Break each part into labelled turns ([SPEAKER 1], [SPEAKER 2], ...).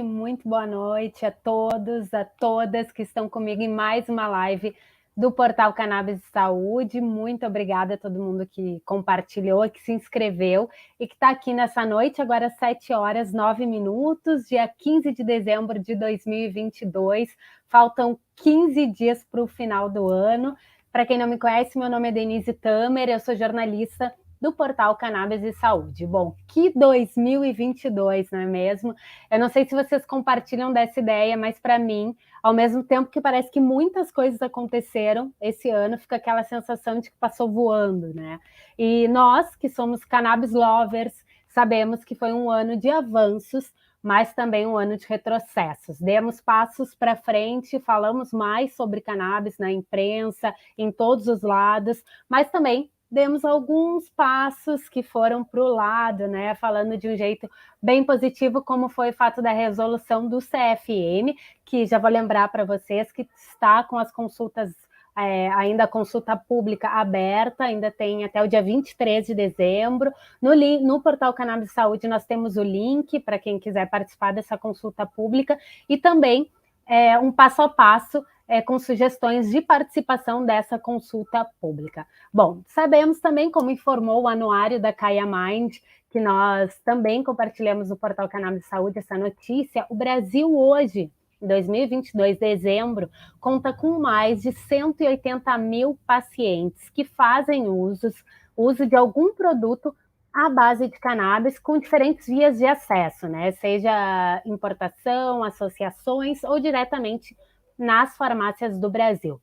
[SPEAKER 1] muito boa noite a todos, a todas que estão comigo em mais uma live do Portal Cannabis e Saúde. Muito obrigada a todo mundo que compartilhou, que se inscreveu e que está aqui nessa noite, agora às 7h09, dia 15 de dezembro de 2022. Faltam 15 dias para o final do ano. Para quem não me conhece, meu nome é Denise Tamer, eu sou jornalista do Portal Cannabis e Saúde. Bom, que 2022, não é mesmo? Eu não sei se vocês compartilham dessa ideia, mas para mim, ao mesmo tempo que parece que muitas coisas aconteceram esse ano, fica aquela sensação de que passou voando, né? E nós, que somos cannabis lovers, sabemos que foi um ano de avanços, mas também um ano de retrocessos. Demos passos para frente, falamos mais sobre cannabis na imprensa, em todos os lados, mas também demos alguns passos que foram para o lado, né? Falando de um jeito bem positivo, como foi o fato da resolução do CFM, que já vou lembrar para vocês que está com as consultas, ainda a consulta pública aberta, ainda tem até o dia 23 de dezembro. No Portal Cannabis Saúde nós temos o link para quem quiser participar dessa consulta pública e também um passo a passo com sugestões de participação dessa consulta pública. Bom, sabemos também, como informou o anuário da Kaya Mind, que nós também compartilhamos no Portal Cannabis Saúde essa notícia, o Brasil hoje, em 2022, dezembro, conta com mais de 180 mil pacientes que fazem uso de algum produto à base de cannabis com diferentes vias de acesso, né? Seja importação, associações ou diretamente nas farmácias do Brasil.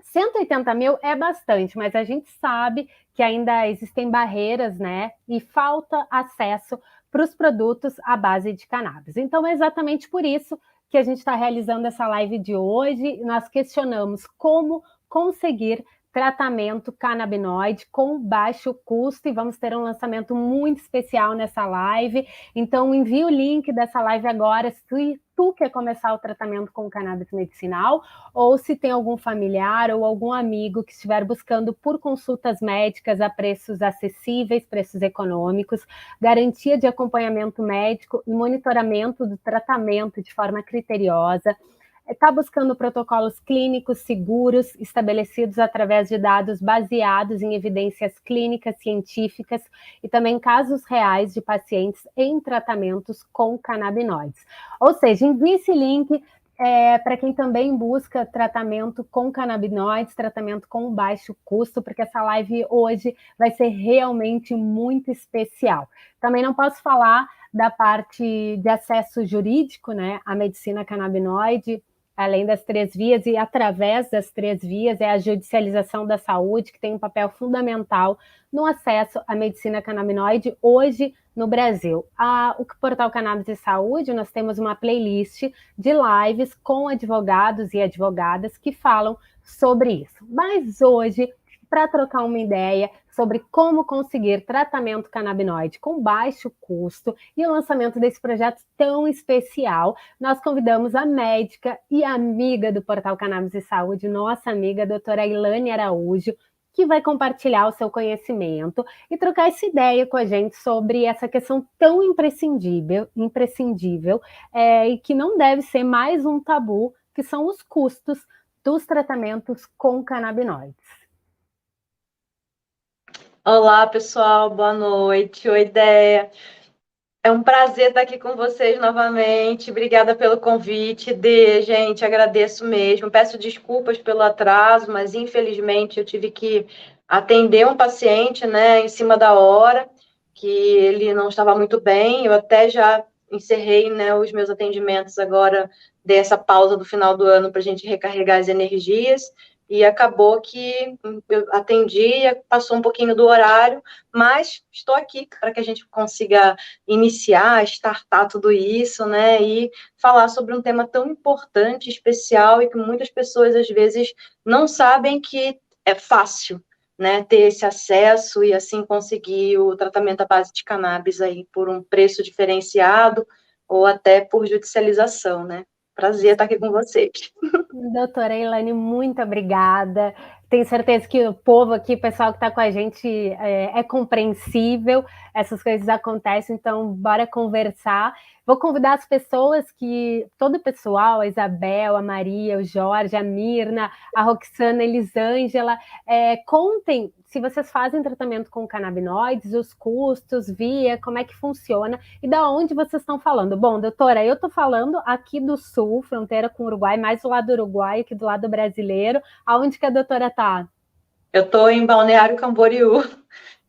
[SPEAKER 1] 180 mil é bastante, mas a gente sabe que ainda existem barreiras, né? E falta acesso para os produtos à base de cannabis. Então, é exatamente por isso que a gente está realizando essa live de hoje. Nós questionamos como conseguir tratamento canabinoide com baixo custo e vamos ter um lançamento muito especial nessa live. Então, envie o link dessa live agora se tu quer começar o tratamento com cannabis medicinal ou se tem algum familiar ou algum amigo que estiver buscando por consultas médicas a preços acessíveis, preços econômicos, garantia de acompanhamento médico e monitoramento do tratamento de forma criteriosa. Está buscando protocolos clínicos seguros, estabelecidos através de dados baseados em evidências clínicas científicas e também casos reais de pacientes em tratamentos com canabinoides. Ou seja, envie esse link para quem também busca tratamento com canabinoides, tratamento com baixo custo, porque essa live hoje vai ser realmente muito especial. Também não posso falar da parte de acesso jurídico, né, à medicina canabinoide, além das 3 vias e através das 3 vias, é a judicialização da saúde, que tem um papel fundamental no acesso à medicina canabinoide hoje no Brasil. O Portal Cannabis e Saúde, nós temos uma playlist de lives com advogados e advogadas que falam sobre isso. Mas hoje, para trocar uma ideia sobre como conseguir tratamento canabinoide com baixo custo e o lançamento desse projeto tão especial, nós convidamos a médica e amiga do Portal Cannabis e Saúde, nossa amiga, a doutora Ilane Araújo, que vai compartilhar o seu conhecimento e trocar essa ideia com a gente sobre essa questão tão imprescindível e que não deve ser mais um tabu, que são os custos dos tratamentos com canabinoides.
[SPEAKER 2] Olá, pessoal, boa noite. Oi, Ideia. É um prazer estar aqui com vocês novamente. Obrigada pelo convite, gente, agradeço mesmo. Peço desculpas pelo atraso, mas infelizmente eu tive que atender um paciente, né, em cima da hora, que ele não estava muito bem. Eu até já encerrei, né, os meus atendimentos agora, dei essa pausa do final do ano para a gente recarregar as energias. E acabou que eu atendi, passou um pouquinho do horário, mas estou aqui para que a gente consiga iniciar, startar tudo isso, né, e falar sobre um tema tão importante, especial, e que muitas pessoas, às vezes, não sabem que é fácil, né, ter esse acesso e, assim, conseguir o tratamento à base de cannabis aí por um preço diferenciado ou até por judicialização, né. Prazer estar aqui com vocês.
[SPEAKER 1] Doutora Ilane, muito obrigada. Tenho certeza que o povo aqui, o pessoal que está com a gente, é compreensível, essas coisas acontecem, então bora conversar. Vou convidar as pessoas todo o pessoal, a Isabel, a Maria, o Jorge, a Mirna, a Roxana, a Elisângela, contem se vocês fazem tratamento com canabinoides, os custos, como é que funciona e da onde vocês estão falando. Bom, doutora, eu estou falando aqui do Sul, fronteira com o Uruguai, mais do lado do Uruguai que do lado brasileiro. Aonde que a doutora está?
[SPEAKER 2] Eu estou em Balneário Camboriú.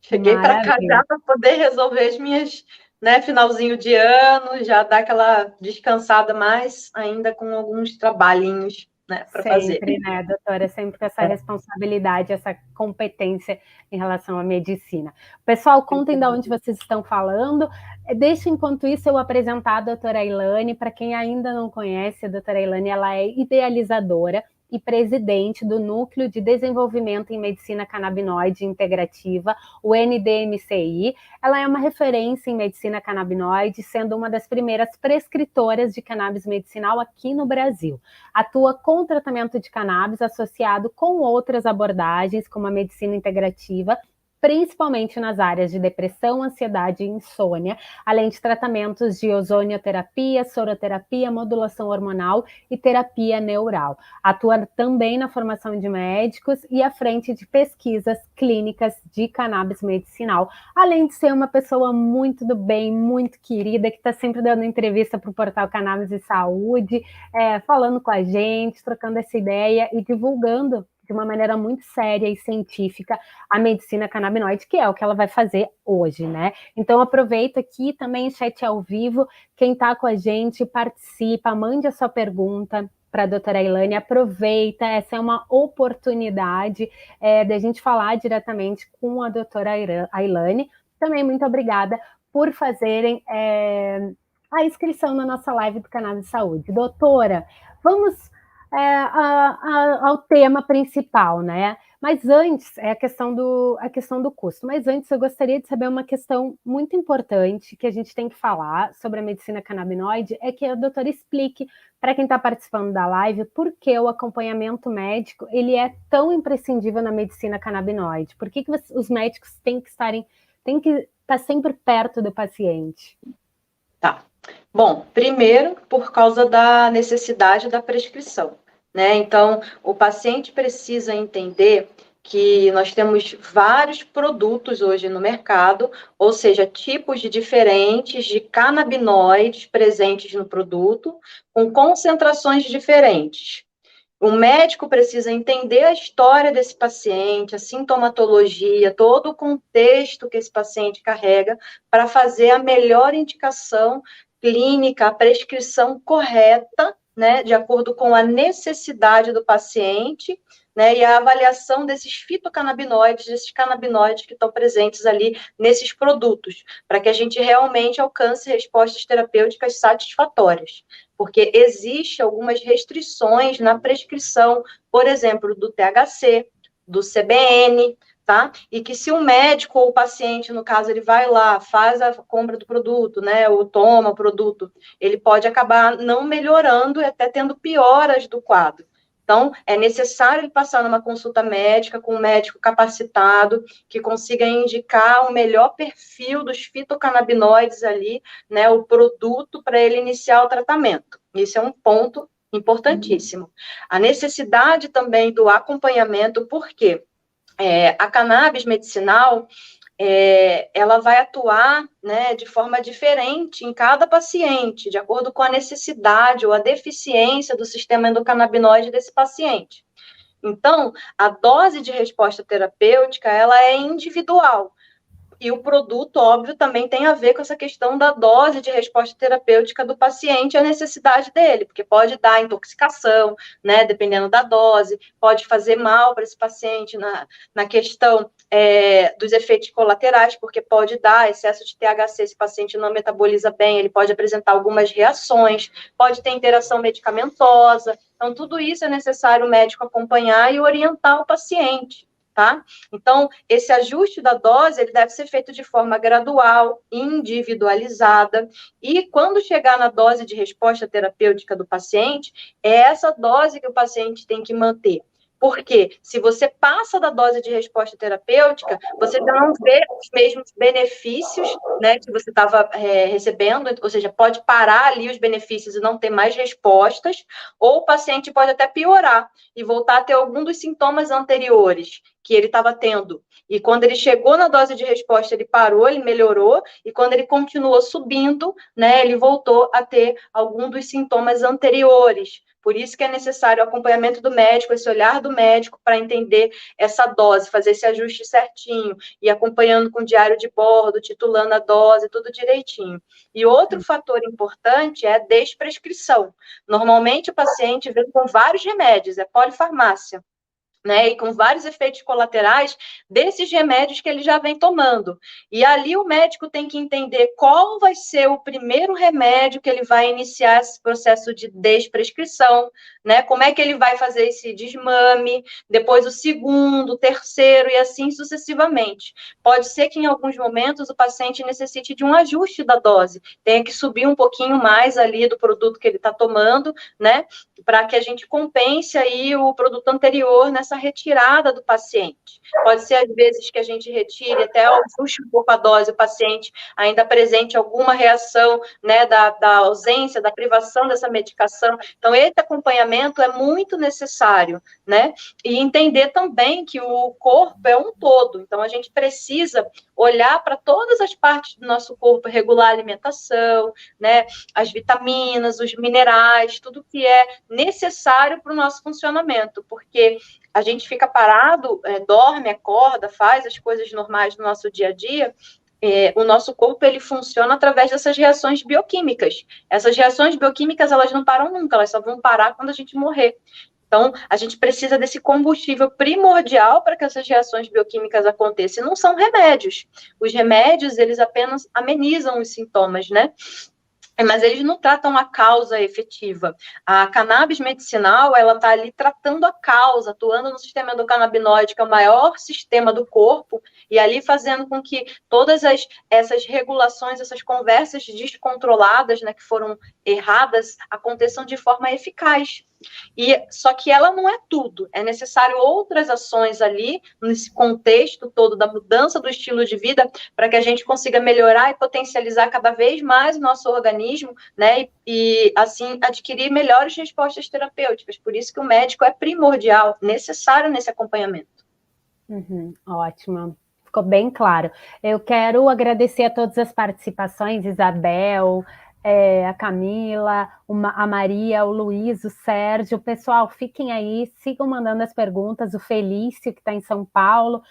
[SPEAKER 2] Cheguei para cá já para poder resolver as minhas, né, finalzinho de ano, já dar aquela descansada mais, ainda com alguns trabalhinhos, né, para fazer.
[SPEAKER 1] Sempre, né, doutora? Sempre com essa responsabilidade, essa competência em relação à medicina. Pessoal, contem de onde vocês estão falando. Deixa, enquanto isso, eu apresentar a doutora Ailane. Para quem ainda não conhece, a doutora Ailane, ela é idealizadora e presidente do Núcleo de Desenvolvimento em Medicina Canabinoide Integrativa, o NDMCI. Ela é uma referência em medicina canabinoide, sendo uma das primeiras prescritoras de cannabis medicinal aqui no Brasil. Atua com tratamento de cannabis associado com outras abordagens, como a medicina integrativa, principalmente nas áreas de depressão, ansiedade e insônia, além de tratamentos de ozonioterapia, soroterapia, modulação hormonal e terapia neural. Atua também na formação de médicos e à frente de pesquisas clínicas de cannabis medicinal, além de ser uma pessoa muito do bem, muito querida, que está sempre dando entrevista para o portal Cannabis e Saúde, falando com a gente, trocando essa ideia e divulgando de uma maneira muito séria e científica a medicina canabinoide, que é o que ela vai fazer hoje, né? Então aproveita aqui também, chat ao vivo, quem está com a gente, participa, mande a sua pergunta para a doutora Ailane, aproveita, essa é uma oportunidade da gente falar diretamente com a doutora Ailane. Também muito obrigada por fazerem a inscrição na nossa live do Canal de Saúde. Doutora, vamos ao tema principal, né? Mas antes, a questão do custo. Mas antes, eu gostaria de saber uma questão muito importante que a gente tem que falar sobre a medicina canabinoide, é que a doutora explique para quem está participando da live por que o acompanhamento médico ele é tão imprescindível na medicina canabinoide. Por que os médicos têm que estar sempre perto do paciente?
[SPEAKER 2] Tá. Bom, primeiro, por causa da necessidade da prescrição, né? Então, o paciente precisa entender que nós temos vários produtos hoje no mercado, ou seja, tipos diferentes de canabinoides presentes no produto, com concentrações diferentes. O médico precisa entender a história desse paciente, a sintomatologia, todo o contexto que esse paciente carrega, para fazer a melhor indicação clínica, a prescrição correta, né, de acordo com a necessidade do paciente, né, e a avaliação desses fitocannabinoides, desses canabinoides que estão presentes ali nesses produtos, para que a gente realmente alcance respostas terapêuticas satisfatórias. Porque existe algumas restrições na prescrição, por exemplo, do THC, do CBN, tá? E que se o médico ou o paciente, no caso, ele vai lá, faz a compra do produto, né, ou toma o produto, ele pode acabar não melhorando e até tendo pioras do quadro. Então, é necessário ele passar numa consulta médica com um médico capacitado, que consiga indicar o melhor perfil dos fitocannabinoides ali, né, o produto para ele iniciar o tratamento. Isso é um ponto importantíssimo. A necessidade também do acompanhamento, por quê? A cannabis medicinal, ela vai atuar, né, de forma diferente em cada paciente, de acordo com a necessidade ou a deficiência do sistema endocannabinoide desse paciente. Então, a dose de resposta terapêutica, ela é individual. E o produto, óbvio, também tem a ver com essa questão da dose de resposta terapêutica do paciente e a necessidade dele, porque pode dar intoxicação, né, dependendo da dose, pode fazer mal para esse paciente na questão dos efeitos colaterais, porque pode dar excesso de THC, esse paciente não metaboliza bem, ele pode apresentar algumas reações, pode ter interação medicamentosa. Então, tudo isso é necessário o médico acompanhar e orientar o paciente. Tá? Então, esse ajuste da dose, ele deve ser feito de forma gradual, individualizada, e quando chegar na dose de resposta terapêutica do paciente, é essa dose que o paciente tem que manter, Porque se você passa da dose de resposta terapêutica, você já não vê os mesmos benefícios, né, que você estava recebendo, ou seja, pode parar ali os benefícios e não ter mais respostas, ou o paciente pode até piorar e voltar a ter algum dos sintomas anteriores que ele estava tendo. E quando ele chegou na dose de resposta, ele parou, ele melhorou, e quando ele continuou subindo, né, ele voltou a ter algum dos sintomas anteriores. Por isso que é necessário o acompanhamento do médico, esse olhar do médico para entender essa dose, fazer esse ajuste certinho, e acompanhando com o diário de bordo, titulando a dose, tudo direitinho. E outro fator importante é a desprescrição. Normalmente o paciente vem com vários remédios, é polifarmácia, né, e com vários efeitos colaterais desses remédios que ele já vem tomando. E ali o médico tem que entender qual vai ser o primeiro remédio que ele vai iniciar esse processo de desprescrição, né? Como é que ele vai fazer esse desmame, depois o segundo, o terceiro e assim sucessivamente. Pode ser que em alguns momentos o paciente necessite de um ajuste da dose, tenha que subir um pouquinho mais ali do produto que ele está tomando, né? Para que a gente compense aí o produto anterior nessa retirada do paciente. Pode ser, às vezes, que a gente retire até ajuste um pouco a dose, o paciente ainda apresente alguma reação, né, da ausência, da privação dessa medicação. Então, esse acompanhamento é muito necessário, né? E entender também que o corpo é um todo. Então, a gente precisa olhar para todas as partes do nosso corpo, regular a alimentação, né, as vitaminas, os minerais, tudo que é necessário para o nosso funcionamento, porque a gente fica parado, dorme, acorda, faz as coisas normais do nosso dia a dia, o nosso corpo ele funciona através dessas reações bioquímicas. Essas reações bioquímicas elas não param nunca, elas só vão parar quando a gente morrer. Então, a gente precisa desse combustível primordial para que essas reações bioquímicas aconteçam. E não são remédios. Os remédios, eles apenas amenizam os sintomas, né? Mas eles não tratam a causa efetiva. A cannabis medicinal, ela está ali tratando a causa, atuando no sistema endocannabinoide, que é o maior sistema do corpo, e ali fazendo com que todas essas regulações, essas conversas descontroladas, né, que foram erradas, aconteçam de forma eficaz. Só que ela não é tudo, é necessário outras ações ali, nesse contexto todo da mudança do estilo de vida, para que a gente consiga melhorar e potencializar cada vez mais o nosso organismo, né, e assim adquirir melhores respostas terapêuticas. Por isso que o médico é primordial, necessário nesse acompanhamento.
[SPEAKER 1] Ótimo. Ficou bem claro. Eu quero agradecer a todas as participações, Isabel, a Camila, a Maria, o Luiz, o Sérgio. Pessoal, fiquem aí, sigam mandando as perguntas. O Felício, que está em São Paulo.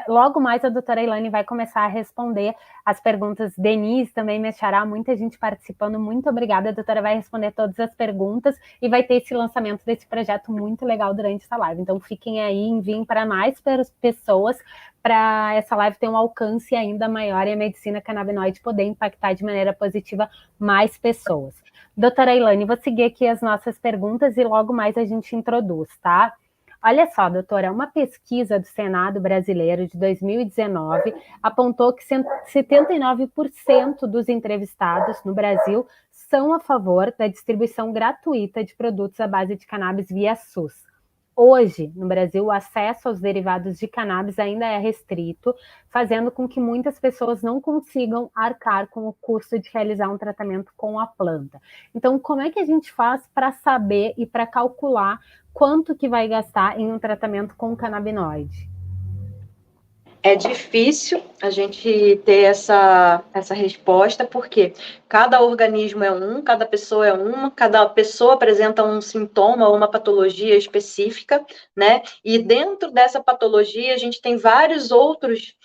[SPEAKER 1] Logo mais a doutora Elaine vai começar a responder as perguntas. Denise também, me achará, muita gente participando. Muito obrigada, a doutora vai responder todas as perguntas e vai ter esse lançamento desse projeto muito legal durante essa live. Então fiquem aí, enviem para mais pessoas, para essa live ter um alcance ainda maior e a medicina canabinoide poder impactar de maneira positiva mais pessoas. Doutora Elaine, vou seguir aqui as nossas perguntas e logo mais a gente introduz, tá? Olha só, doutora, uma pesquisa do Senado brasileiro de 2019 apontou que 79% dos entrevistados no Brasil são a favor da distribuição gratuita de produtos à base de cannabis via SUS. Hoje, no Brasil, o acesso aos derivados de cannabis ainda é restrito, fazendo com que muitas pessoas não consigam arcar com o custo de realizar um tratamento com a planta. Então, como é que a gente faz para saber e para calcular quanto que vai gastar em um tratamento com canabinoide?
[SPEAKER 2] É difícil a gente ter essa resposta, porque cada organismo é cada pessoa é uma, cada pessoa apresenta um sintoma ou uma patologia específica, né? E dentro dessa patologia, a gente tem vários outros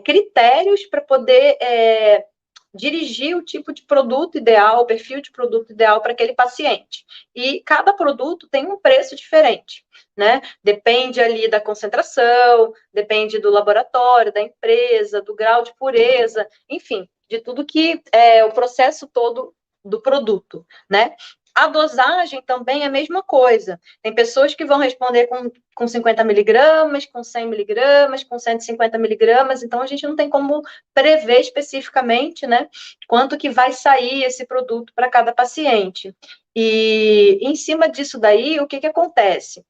[SPEAKER 2] critérios para poder dirigir o tipo de produto ideal, o perfil de produto ideal para aquele paciente. E cada produto tem um preço diferente, né? Depende ali da concentração, depende do laboratório, da empresa, do grau de pureza, enfim, de tudo que é o processo todo do produto, né? A dosagem também é a mesma coisa. Tem pessoas que vão responder com 50 miligramas, com 100 miligramas, com 150 miligramas, então a gente não tem como prever especificamente, né, quanto que vai sair esse produto para cada paciente. E em cima disso daí, o que acontece?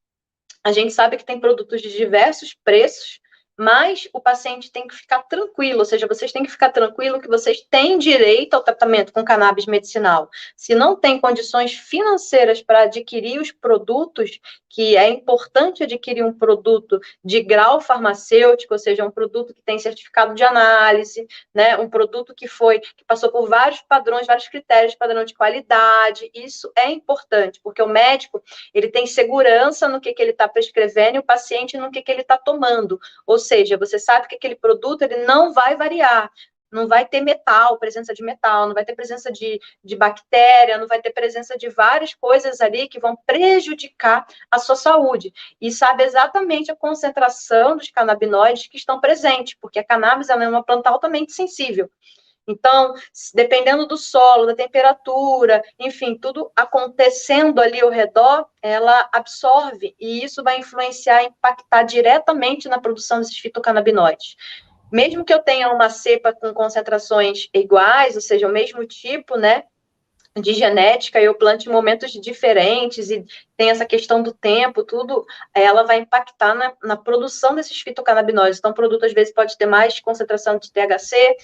[SPEAKER 2] A gente sabe que tem produtos de diversos preços, mas o paciente tem que ficar tranquilo, ou seja, vocês têm que ficar tranquilo que vocês têm direito ao tratamento com cannabis medicinal. Se não tem condições financeiras para adquirir os produtos, que é importante adquirir um produto de grau farmacêutico, ou seja, um produto que tem certificado de análise, né, um produto que passou por vários padrões, vários critérios de padrão de qualidade. Isso é importante, porque o médico, ele tem segurança no que ele está prescrevendo e o paciente no que ele está tomando. Ou seja, você sabe que aquele produto ele não vai variar, não vai ter metal, presença de metal, não vai ter presença de bactéria, não vai ter presença de várias coisas ali que vão prejudicar a sua saúde. E sabe exatamente a concentração dos canabinoides que estão presentes, porque a cannabis ela é uma planta altamente sensível. Então, dependendo do solo, da temperatura, enfim, tudo acontecendo ali ao redor, ela absorve e isso vai influenciar, impactar diretamente na produção desses fitocannabinoides. Mesmo que eu tenha uma cepa com concentrações iguais, ou seja, o mesmo tipo, né, de genética, eu plante em momentos diferentes e tem essa questão do tempo, tudo, ela vai impactar na produção desses fitocannabinoides. Então, o produto, às vezes, pode ter mais concentração de THC,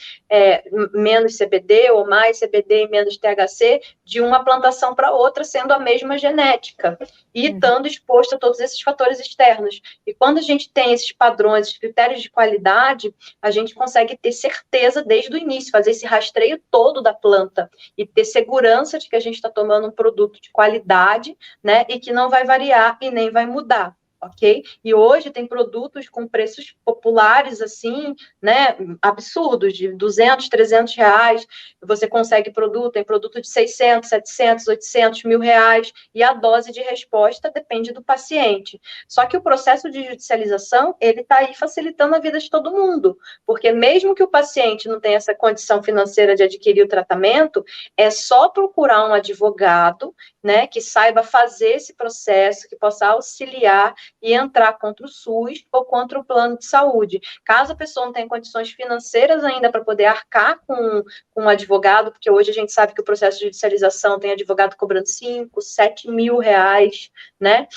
[SPEAKER 2] menos CBD, ou mais CBD e menos THC, de uma plantação para outra, sendo a mesma genética, e estando exposto a todos esses fatores externos. E quando a gente tem esses padrões, esses critérios de qualidade, a gente consegue ter certeza desde o início, fazer esse rastreio todo da planta, e ter segurança de que a gente está tomando um produto de qualidade, né, e que não vai variar e nem vai mudar, ok? E hoje tem produtos com preços populares, assim, né, absurdos, de 200, 300 reais, você consegue tem produto de 600, 700, 800, R$ 1.000, e a dose de resposta depende do paciente. Só que o processo de judicialização, ele está aí facilitando a vida de todo mundo, porque mesmo que o paciente não tenha essa condição financeira de adquirir o tratamento, é só procurar um advogado, né, que saiba fazer esse processo, que possa auxiliar e entrar contra o SUS ou contra o plano de saúde. Caso a pessoa não tenha condições financeiras ainda para poder arcar com um advogado, porque hoje a gente sabe que o processo de judicialização tem advogado cobrando 5, 7 mil reais, né?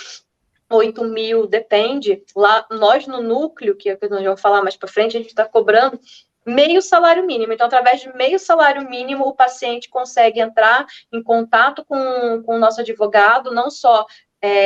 [SPEAKER 2] 8 mil, depende. Lá, nós no núcleo, que nós vamos falar mais para frente, a gente está cobrando meio salário mínimo. Então, através de meio salário mínimo, o paciente consegue entrar em contato com o nosso advogado, não só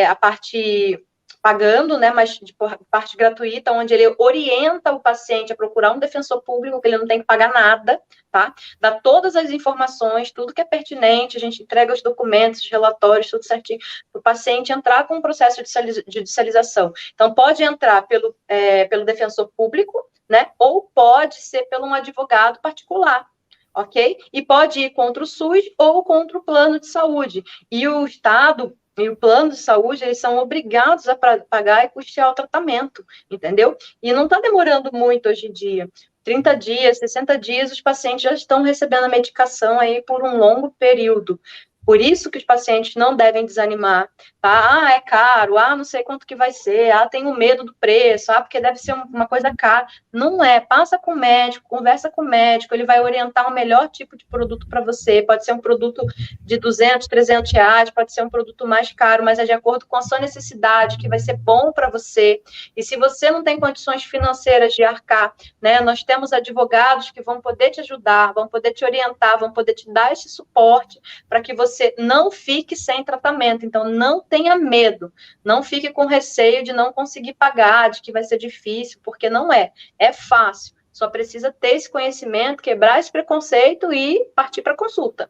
[SPEAKER 2] a parte pagando, né, mas de parte gratuita, onde ele orienta o paciente a procurar um defensor público, que ele não tem que pagar nada, tá? Dá todas as informações, tudo que é pertinente, a gente entrega os documentos, os relatórios, tudo certinho, para o paciente entrar com o processo de judicialização. Então, pode entrar pelo defensor público, né, ou pode ser pelo um advogado particular, ok? E pode ir contra o SUS ou contra o plano de saúde. E o Estado e o plano de saúde, eles são obrigados a pagar e custear o tratamento, entendeu? E não está demorando muito hoje em dia. 30 dias, 60 dias, os pacientes já estão recebendo a medicação aí por um longo período. Por isso que os pacientes não devem desanimar, tá? Ah, é caro, não sei quanto que vai ser, tenho medo do preço, porque deve ser uma coisa cara. Não é, passa com o médico, conversa com o médico, ele vai orientar o melhor tipo de produto para você, pode ser um produto de 200, 300 reais, pode ser um produto mais caro, mas é de acordo com a sua necessidade, que vai ser bom para você. E se você não tem condições financeiras de arcar, né, nós temos advogados que vão poder te ajudar, vão poder te orientar, vão poder te dar esse suporte para que você não fique sem tratamento. Então, não tenha medo, não fique com receio de não conseguir pagar, de que vai ser difícil, porque não é. É fácil, só precisa ter esse conhecimento, quebrar esse preconceito e partir para a consulta.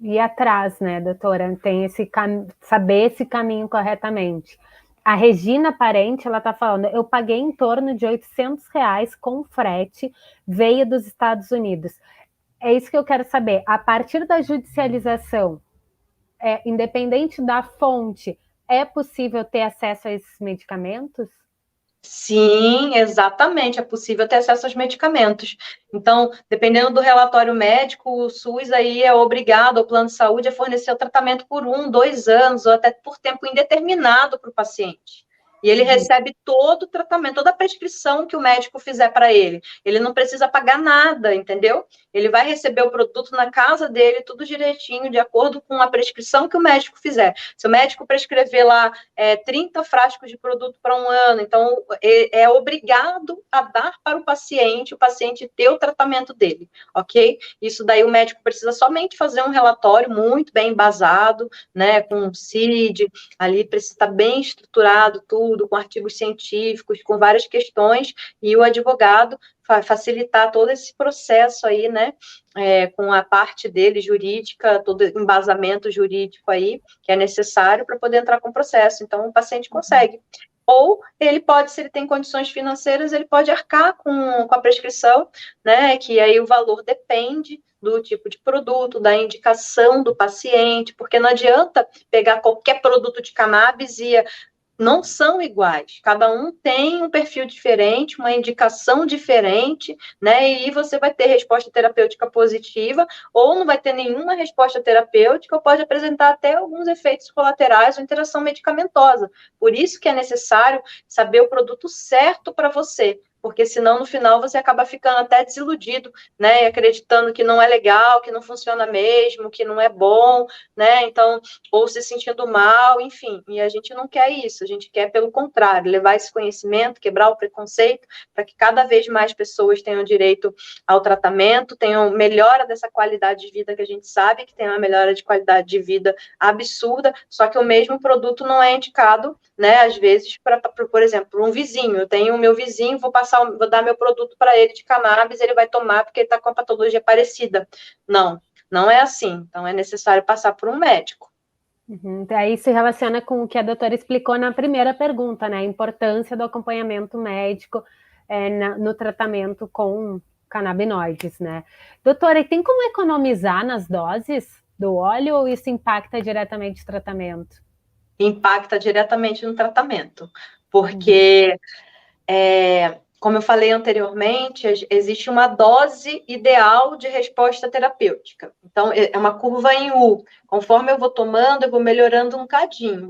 [SPEAKER 1] E atrás, né, doutora, tem saber esse caminho corretamente. A Regina Parente, ela está falando, eu paguei em torno de R$ 800 com frete, veio dos Estados Unidos. É isso que eu quero saber. A partir da judicialização, independente da fonte, é possível ter acesso a esses medicamentos?
[SPEAKER 2] Sim, exatamente, é possível ter acesso aos medicamentos. Então, dependendo do relatório médico, o SUS aí é obrigado, o plano de saúde, a fornecer o tratamento por 1, 2 anos, ou até por tempo indeterminado para o paciente. E ele recebe todo o tratamento, toda a prescrição que o médico fizer para ele. Ele não precisa pagar nada, entendeu? Ele vai receber o produto na casa dele, tudo direitinho, de acordo com a prescrição que o médico fizer. Se o médico prescrever lá 30 frascos de produto para um ano, então é obrigado a dar para o paciente ter o tratamento dele, ok? Isso daí o médico precisa somente fazer um relatório muito bem embasado, né, com CID, ali precisa estar bem estruturado tudo, com artigos científicos, com várias questões, e o advogado facilitar todo esse processo aí, né, com a parte dele jurídica, todo embasamento jurídico aí, que é necessário para poder entrar com o processo. Então, o paciente consegue. Ou ele pode, se ele tem condições financeiras, ele pode arcar com a prescrição, né, que aí o valor depende do tipo de produto, da indicação do paciente, porque não adianta pegar qualquer produto de cannabis e não são iguais. Cada um tem um perfil diferente, uma indicação diferente, né? E você vai ter resposta terapêutica positiva, ou não vai ter nenhuma resposta terapêutica, ou pode apresentar até alguns efeitos colaterais ou interação medicamentosa. Por isso que é necessário saber o produto certo para você, porque senão no final você acaba ficando até desiludido, né? E acreditando que não é legal, que não funciona mesmo, que não é bom, né? Então, ou se sentindo mal, enfim. E a gente não quer isso, a gente quer, pelo contrário, levar esse conhecimento, quebrar o preconceito, para que cada vez mais pessoas tenham direito ao tratamento, tenham melhora dessa qualidade de vida que a gente sabe que tem uma melhora de qualidade de vida absurda, só que o mesmo produto não é indicado, né, às vezes, por exemplo, um vizinho. Eu tenho o meu vizinho, vou dar meu produto para ele de cannabis, ele vai tomar porque ele está com a patologia parecida. Não, não é assim. Então, é necessário passar por um médico.
[SPEAKER 1] Daí se relaciona com o que a doutora explicou na primeira pergunta, né? A importância do acompanhamento médico no tratamento com canabinoides, né? Doutora, e tem como economizar nas doses do óleo ou isso impacta diretamente o tratamento?
[SPEAKER 2] Impacta diretamente no tratamento, porque como eu falei anteriormente, existe uma dose ideal de resposta terapêutica. Então, é uma curva em U. Conforme eu vou tomando, eu vou melhorando um cadinho,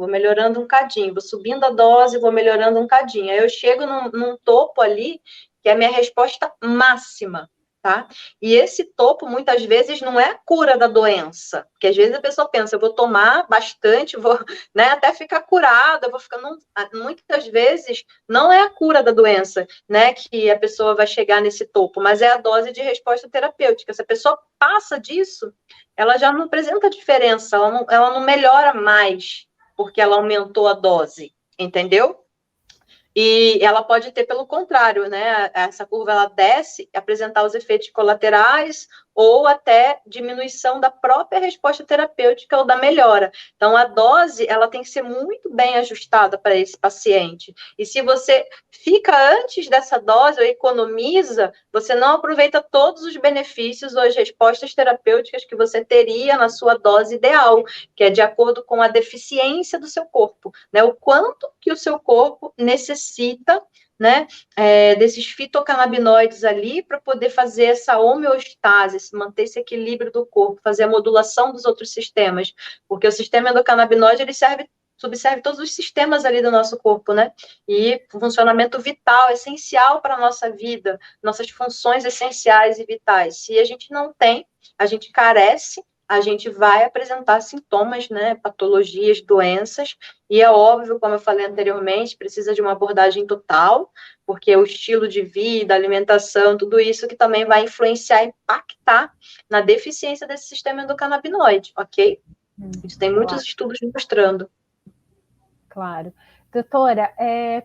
[SPEAKER 2] vou subindo a dose, vou melhorando um cadinho. Aí eu chego num topo ali, que é a minha resposta máxima. Tá? E esse topo, muitas vezes, não é a cura da doença, porque às vezes a pessoa pensa, eu vou tomar bastante, vou, né, até ficar curada, vou ficar. Não, muitas vezes não é a cura da doença, né, que a pessoa vai chegar nesse topo, mas é a dose de resposta terapêutica. Se a pessoa passa disso, ela já não apresenta diferença, ela não melhora mais, porque ela aumentou a dose, entendeu? E ela pode ter, pelo contrário, né? Essa curva ela desce, apresentar os efeitos colaterais ou até diminuição da própria resposta terapêutica ou da melhora. Então, a dose ela tem que ser muito bem ajustada para esse paciente. E se você fica antes dessa dose ou economiza, você não aproveita todos os benefícios ou as respostas terapêuticas que você teria na sua dose ideal, que é de acordo com a deficiência do seu corpo, né? O quanto que o seu corpo necessita, né, desses fitocannabinoides ali para poder fazer essa homeostase, manter esse equilíbrio do corpo, fazer a modulação dos outros sistemas, porque o sistema endocannabinoide ele subserve todos os sistemas ali do nosso corpo, né? E funcionamento vital, essencial para a nossa vida, nossas funções essenciais e vitais. Se a gente não tem, a gente carece, a gente vai apresentar sintomas, né, patologias, doenças, e é óbvio, como eu falei anteriormente, precisa de uma abordagem total, porque o estilo de vida, alimentação, tudo isso que também vai influenciar, impactar na deficiência desse sistema endocannabinoide, ok? Isso tem muitos estudos mostrando.
[SPEAKER 1] Claro. Doutora,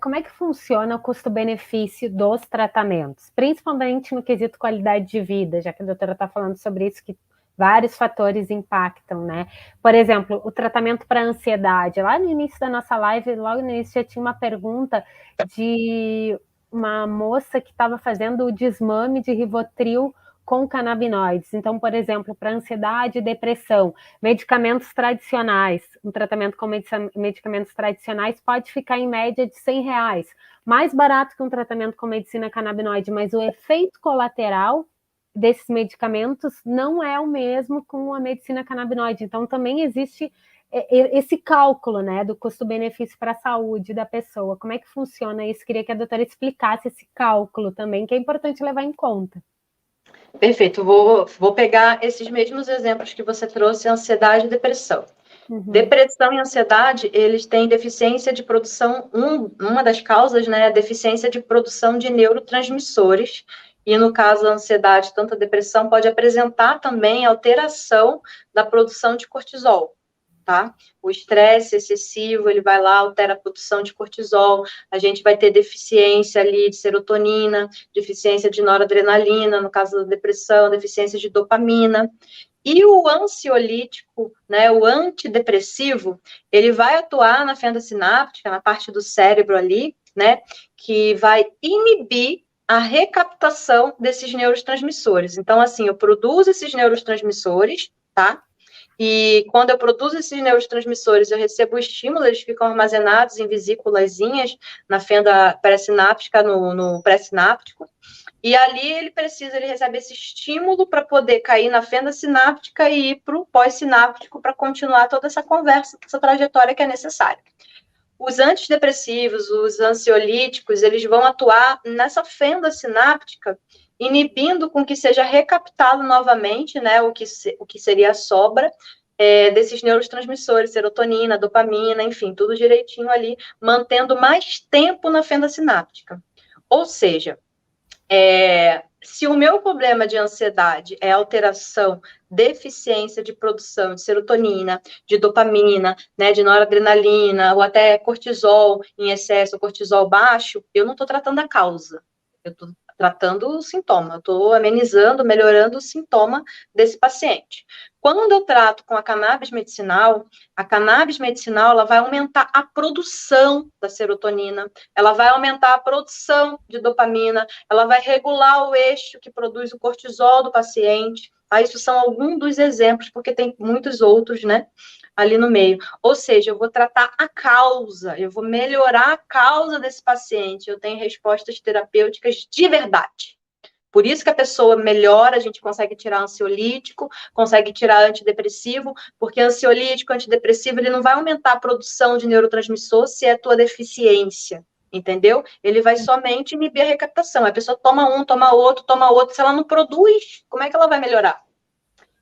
[SPEAKER 1] como é que funciona o custo-benefício dos tratamentos? Principalmente no quesito qualidade de vida, já que a doutora está falando sobre isso, que vários fatores impactam, né? Por exemplo, o tratamento para ansiedade. Lá no início da nossa live, logo no início, já tinha uma pergunta de uma moça que estava fazendo o desmame de Rivotril com canabinoides. Então, por exemplo, para ansiedade e depressão, medicamentos tradicionais, um tratamento com medicamentos tradicionais pode ficar em média de R$100, mais barato que um tratamento com medicina canabinoide, mas o efeito colateral desses medicamentos não é o mesmo com a medicina canabinoide. Então, também existe esse cálculo, né, do custo-benefício para a saúde da pessoa. Como é que funciona isso? Queria que a doutora explicasse esse cálculo também, que é importante levar em conta.
[SPEAKER 2] Perfeito, vou pegar esses mesmos exemplos que você trouxe, ansiedade e depressão. Depressão e ansiedade, eles têm deficiência de produção, uma das causas, né, é a deficiência de produção de neurotransmissores, e no caso da ansiedade, tanto a depressão pode apresentar também alteração da produção de cortisol, tá? O estresse excessivo, ele vai lá, altera a produção de cortisol, a gente vai ter deficiência ali de serotonina, deficiência de noradrenalina, no caso da depressão, deficiência de dopamina. E o ansiolítico, né, o antidepressivo, ele vai atuar na fenda sináptica, na parte do cérebro ali, né, que vai inibir a recaptação desses neurotransmissores. Então, assim, eu produzo esses neurotransmissores, tá? E quando eu produzo esses neurotransmissores, eu recebo o estímulo, eles ficam armazenados em vesículazinhas na fenda pré-sináptica, no pré-sináptico, e ali ele recebe esse estímulo para poder cair na fenda sináptica e ir para o pós-sináptico para continuar toda essa conversa, essa trajetória que é necessária. Os antidepressivos, os ansiolíticos, eles vão atuar nessa fenda sináptica, inibindo com que seja recaptado novamente, né, o que seria a sobra desses neurotransmissores, serotonina, dopamina, enfim, tudo direitinho ali, mantendo mais tempo na fenda sináptica. Ou seja, se o meu problema de ansiedade é alteração, deficiência de produção de serotonina, de dopamina, né, de noradrenalina, ou até cortisol em excesso, cortisol baixo, eu não estou tratando a causa. Eu estou tratando o sintoma, eu estou amenizando, melhorando o sintoma desse paciente. Quando eu trato com a cannabis medicinal ela vai aumentar a produção da serotonina, ela vai aumentar a produção de dopamina, ela vai regular o eixo que produz o cortisol do paciente. Isso são alguns dos exemplos, porque tem muitos outros, né, ali no meio. Ou seja, eu vou tratar a causa, eu vou melhorar a causa desse paciente, eu tenho respostas terapêuticas de verdade. Por isso que a pessoa melhora, a gente consegue tirar ansiolítico, consegue tirar antidepressivo, porque ansiolítico, antidepressivo, ele não vai aumentar a produção de neurotransmissor se é a tua deficiência, entendeu? Ele vai somente inibir a recaptação. A pessoa toma um, toma outro, se ela não produz, como é que ela vai melhorar?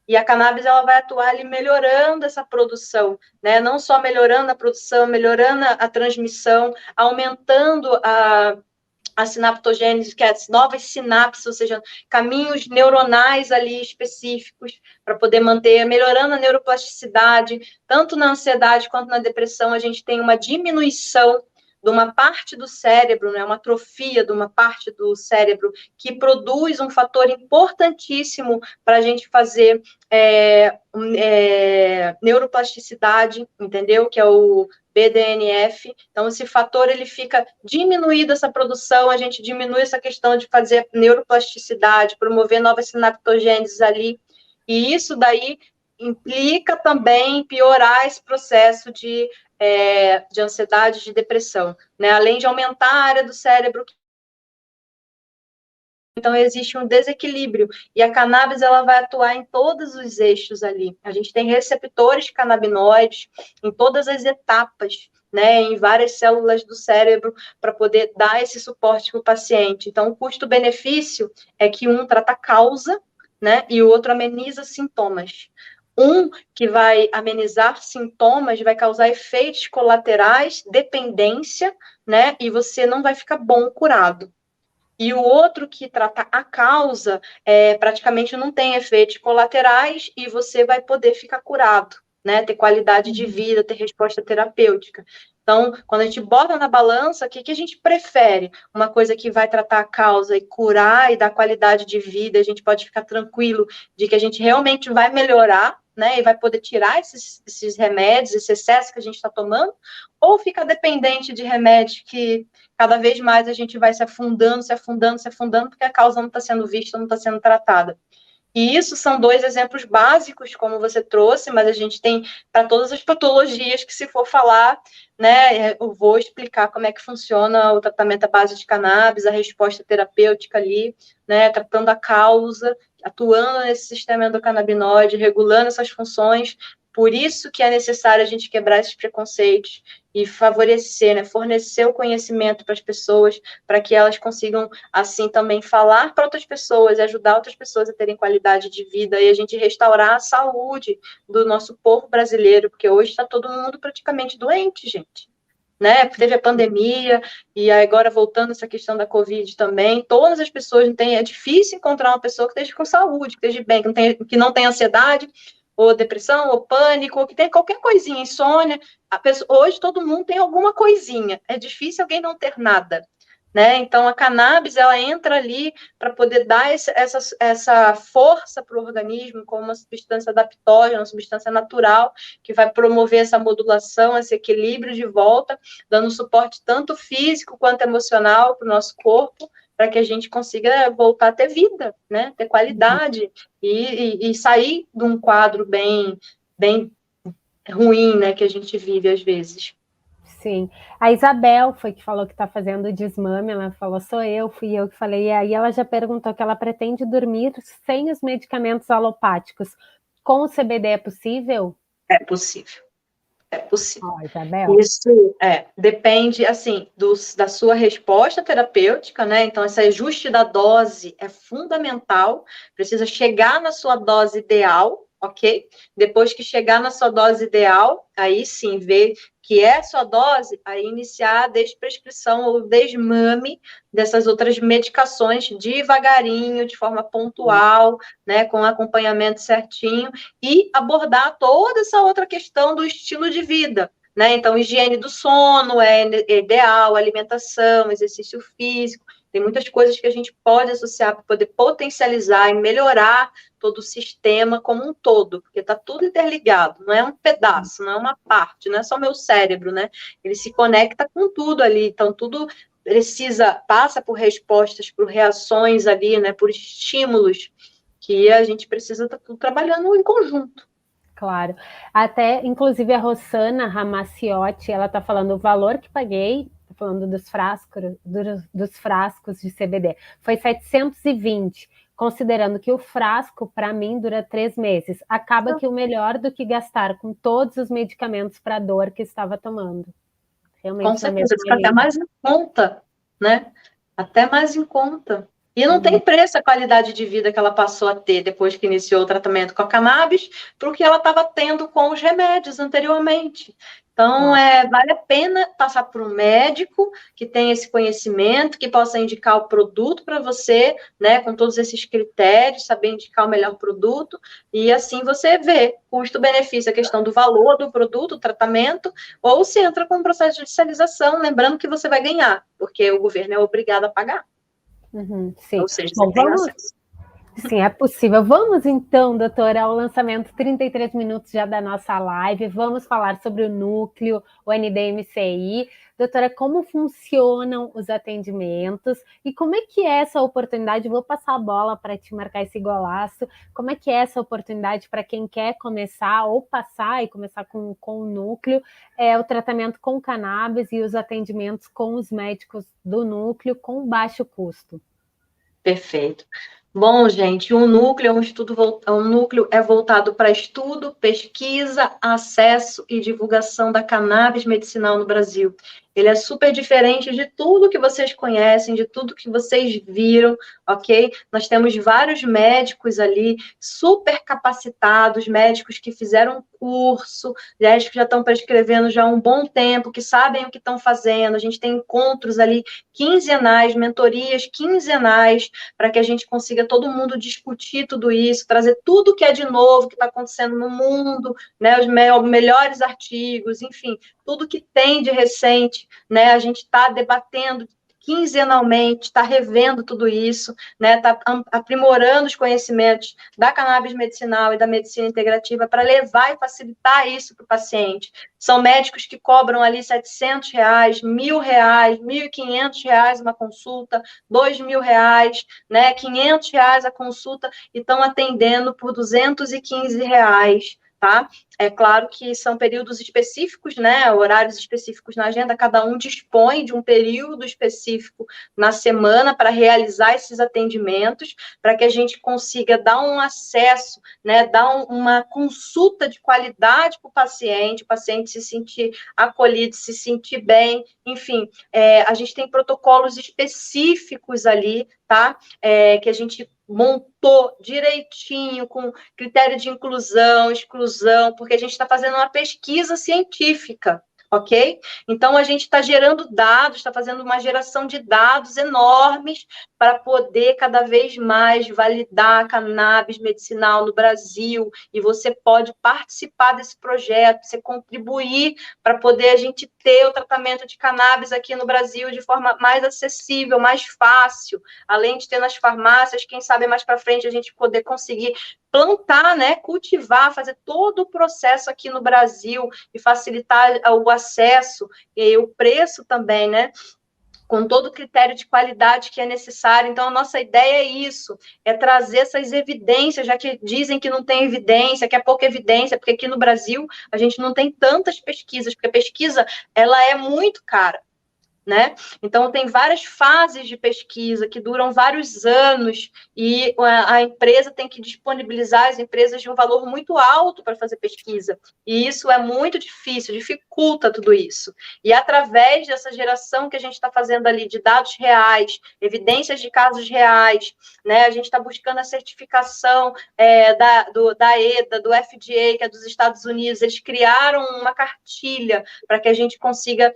[SPEAKER 2] E a cannabis, ela vai atuar ali melhorando essa produção, né? Não só melhorando a produção, melhorando a transmissão, aumentando a sinaptogênese, que é as novas sinapses, ou seja, caminhos neuronais ali específicos para poder manter, melhorando a neuroplasticidade, tanto na ansiedade quanto na depressão, a gente tem uma diminuição de uma parte do cérebro, né, uma atrofia de uma parte do cérebro que produz um fator importantíssimo para a gente fazer neuroplasticidade, entendeu? Que é o BDNF. Então, esse fator, ele fica diminuído essa produção, a gente diminui essa questão de fazer neuroplasticidade, promover novas sinaptogêneses ali, e isso daí implica também piorar esse processo de ansiedade, de depressão, né? Além de aumentar a área do cérebro. Então, existe um desequilíbrio, e a cannabis, ela vai atuar em todos os eixos ali. A gente tem receptores canabinoides em todas as etapas, né, em várias células do cérebro, para poder dar esse suporte para o paciente. Então, o custo-benefício é que um trata a causa, né, e o outro ameniza sintomas. Um que vai amenizar sintomas, vai causar efeitos colaterais, dependência, né, e você não vai ficar bom curado. E o outro que trata a causa, praticamente não tem efeitos colaterais e você vai poder ficar curado, né? Ter qualidade de vida, ter resposta terapêutica. Então, quando a gente bota na balança, o que a gente prefere? Uma coisa que vai tratar a causa e curar e dar qualidade de vida, a gente pode ficar tranquilo de que a gente realmente vai melhorar, né? E vai poder tirar esses remédios, esse excesso que a gente está tomando, ou fica dependente de remédios que cada vez mais a gente vai se afundando, porque a causa não está sendo vista, não está sendo tratada. E isso são dois exemplos básicos, como você trouxe, mas a gente tem para todas as patologias que, se for falar, né, eu vou explicar como é que funciona o tratamento à base de cannabis, a resposta terapêutica ali, né, tratando a causa, atuando nesse sistema endocannabinoide, regulando essas funções, Por isso que é necessário a gente quebrar esses preconceitos e favorecer, né, fornecer o conhecimento para as pessoas, para que elas consigam, assim, também falar para outras pessoas, ajudar outras pessoas a terem qualidade de vida e a gente restaurar a saúde do nosso povo brasileiro, porque hoje está todo mundo praticamente doente, gente. Né? Teve a pandemia, e agora voltando essa questão da Covid também, todas as pessoas não têm, é difícil encontrar uma pessoa que esteja com saúde, que esteja bem, que não tenha ansiedade, ou depressão, ou pânico, ou que tenha qualquer coisinha, insônia. Hoje todo mundo tem alguma coisinha, é difícil alguém não ter nada. Né? Então, a cannabis, ela entra ali para poder dar essa força para o organismo como uma substância adaptógena, uma substância natural, que vai promover essa modulação, esse equilíbrio de volta, dando suporte tanto físico quanto emocional para o nosso corpo, para que a gente consiga voltar a ter vida, né? Ter qualidade e sair de um quadro bem ruim, né? Que a gente vive às vezes.
[SPEAKER 1] Sim. A Isabel foi que falou que está fazendo o desmame, ela falou, fui eu que falei, e aí ela já perguntou que ela pretende dormir sem os medicamentos alopáticos. Com o CBD é possível?
[SPEAKER 2] É possível. É possível.
[SPEAKER 1] Oh, Isabel.
[SPEAKER 2] Isso depende, assim, da sua resposta terapêutica, né? Então, esse ajuste da dose é fundamental. Precisa chegar na sua dose ideal, ok? Depois que chegar na sua dose ideal, aí sim, ver que é a sua dose, aí iniciar a desprescrição ou desmame dessas outras medicações devagarinho, de forma pontual, né? Com acompanhamento certinho, e abordar toda essa outra questão do estilo de vida. Né? Então, higiene do sono é ideal, alimentação, exercício físico, tem muitas coisas que a gente pode associar para poder potencializar e melhorar todo o sistema como um todo, porque está tudo interligado, não é um pedaço, não é uma parte, não é só meu cérebro, né? Ele se conecta com tudo ali, então tudo passa por respostas, por reações ali, né? Por estímulos que a gente precisa estar tudo trabalhando em conjunto.
[SPEAKER 1] Claro. Até, inclusive, a Rossana Ramaciotti, ela está falando o valor que paguei, tá falando dos frascos de CBD, foi 720, considerando que o frasco, para mim, dura 3 meses. Acaba que o melhor do que gastar com todos os medicamentos para dor que estava tomando.
[SPEAKER 2] Realmente, com certeza, fica até mais em conta, né? Até mais em conta. E não tem preço a qualidade de vida que ela passou a ter depois que iniciou o tratamento com a cannabis, porque ela estava tendo com os remédios anteriormente. Então, vale a pena passar por um médico que tenha esse conhecimento, que possa indicar o produto para você, né, com todos esses critérios, saber indicar o melhor produto, e assim você vê custo-benefício, a questão do valor do produto, o tratamento, ou se entra com um processo de judicialização, lembrando que você vai ganhar, porque o governo é obrigado a pagar.
[SPEAKER 1] Sim.
[SPEAKER 2] Ou seja, você tem acesso.
[SPEAKER 1] Sim, é possível. Vamos então, doutora, ao lançamento 33 minutos já da nossa live. Vamos falar sobre o núcleo, o NDMCI. Doutora, como funcionam os atendimentos e como é que é essa oportunidade? Vou passar a bola para te marcar esse golaço. Como é que é essa oportunidade para quem quer começar ou passar e começar com o núcleo, o tratamento com cannabis e os atendimentos com os médicos do núcleo com baixo custo?
[SPEAKER 2] Perfeito. Bom, gente, um núcleo é voltado para estudo, pesquisa, acesso e divulgação da cannabis medicinal no Brasil. Ele é super diferente de tudo que vocês conhecem, de tudo que vocês viram, ok? Nós temos vários médicos ali, super capacitados, médicos que fizeram curso, médicos que já estão prescrevendo já há um bom tempo, que sabem o que estão fazendo. A gente tem encontros ali quinzenais, mentorias quinzenais, para que a gente consiga todo mundo discutir tudo isso, trazer tudo que é de novo, que está acontecendo no mundo, né? Os melhores artigos, enfim, tudo que tem de recente, né? A gente está debatendo quinzenalmente, está revendo tudo isso, né? Está aprimorando os conhecimentos da cannabis medicinal e da medicina integrativa para levar e facilitar isso para o paciente. São médicos que cobram ali R$700, R$1.000, R$1.500 uma consulta, R$2.000, né? R$500 a consulta e estão atendendo por R$215. Tá? É claro que são períodos específicos, né, horários específicos na agenda, cada um dispõe de um período específico na semana para realizar esses atendimentos, para que a gente consiga dar um acesso, né, dar uma consulta de qualidade para o paciente se sentir acolhido, se sentir bem, enfim, a gente tem protocolos específicos ali, tá? Que a gente montou direitinho, com critério de inclusão, exclusão, porque a gente está fazendo uma pesquisa científica, ok? Então, a gente está gerando dados, está fazendo uma geração de dados enormes para poder cada vez mais validar a cannabis medicinal no Brasil, e você pode participar desse projeto, você contribuir para poder a gente ter o tratamento de cannabis aqui no Brasil de forma mais acessível, mais fácil, além de ter nas farmácias, quem sabe mais para frente a gente poder conseguir plantar, né, cultivar, fazer todo o processo aqui no Brasil e facilitar o acesso e o preço também, né, com todo o critério de qualidade que é necessário. Então, a nossa ideia é isso, é trazer essas evidências, já que dizem que não tem evidência, que é pouca evidência, porque aqui no Brasil a gente não tem tantas pesquisas, porque a pesquisa, ela é muito cara, né? Então, tem várias fases de pesquisa que duram vários anos e a empresa tem que disponibilizar as empresas de um valor muito alto para fazer pesquisa. E isso é muito difícil, dificulta tudo isso. E através dessa geração que a gente está fazendo ali de dados reais, evidências de casos reais, né? A gente está buscando a certificação da EDA, do FDA, que é dos Estados Unidos. Eles criaram uma cartilha para que a gente consiga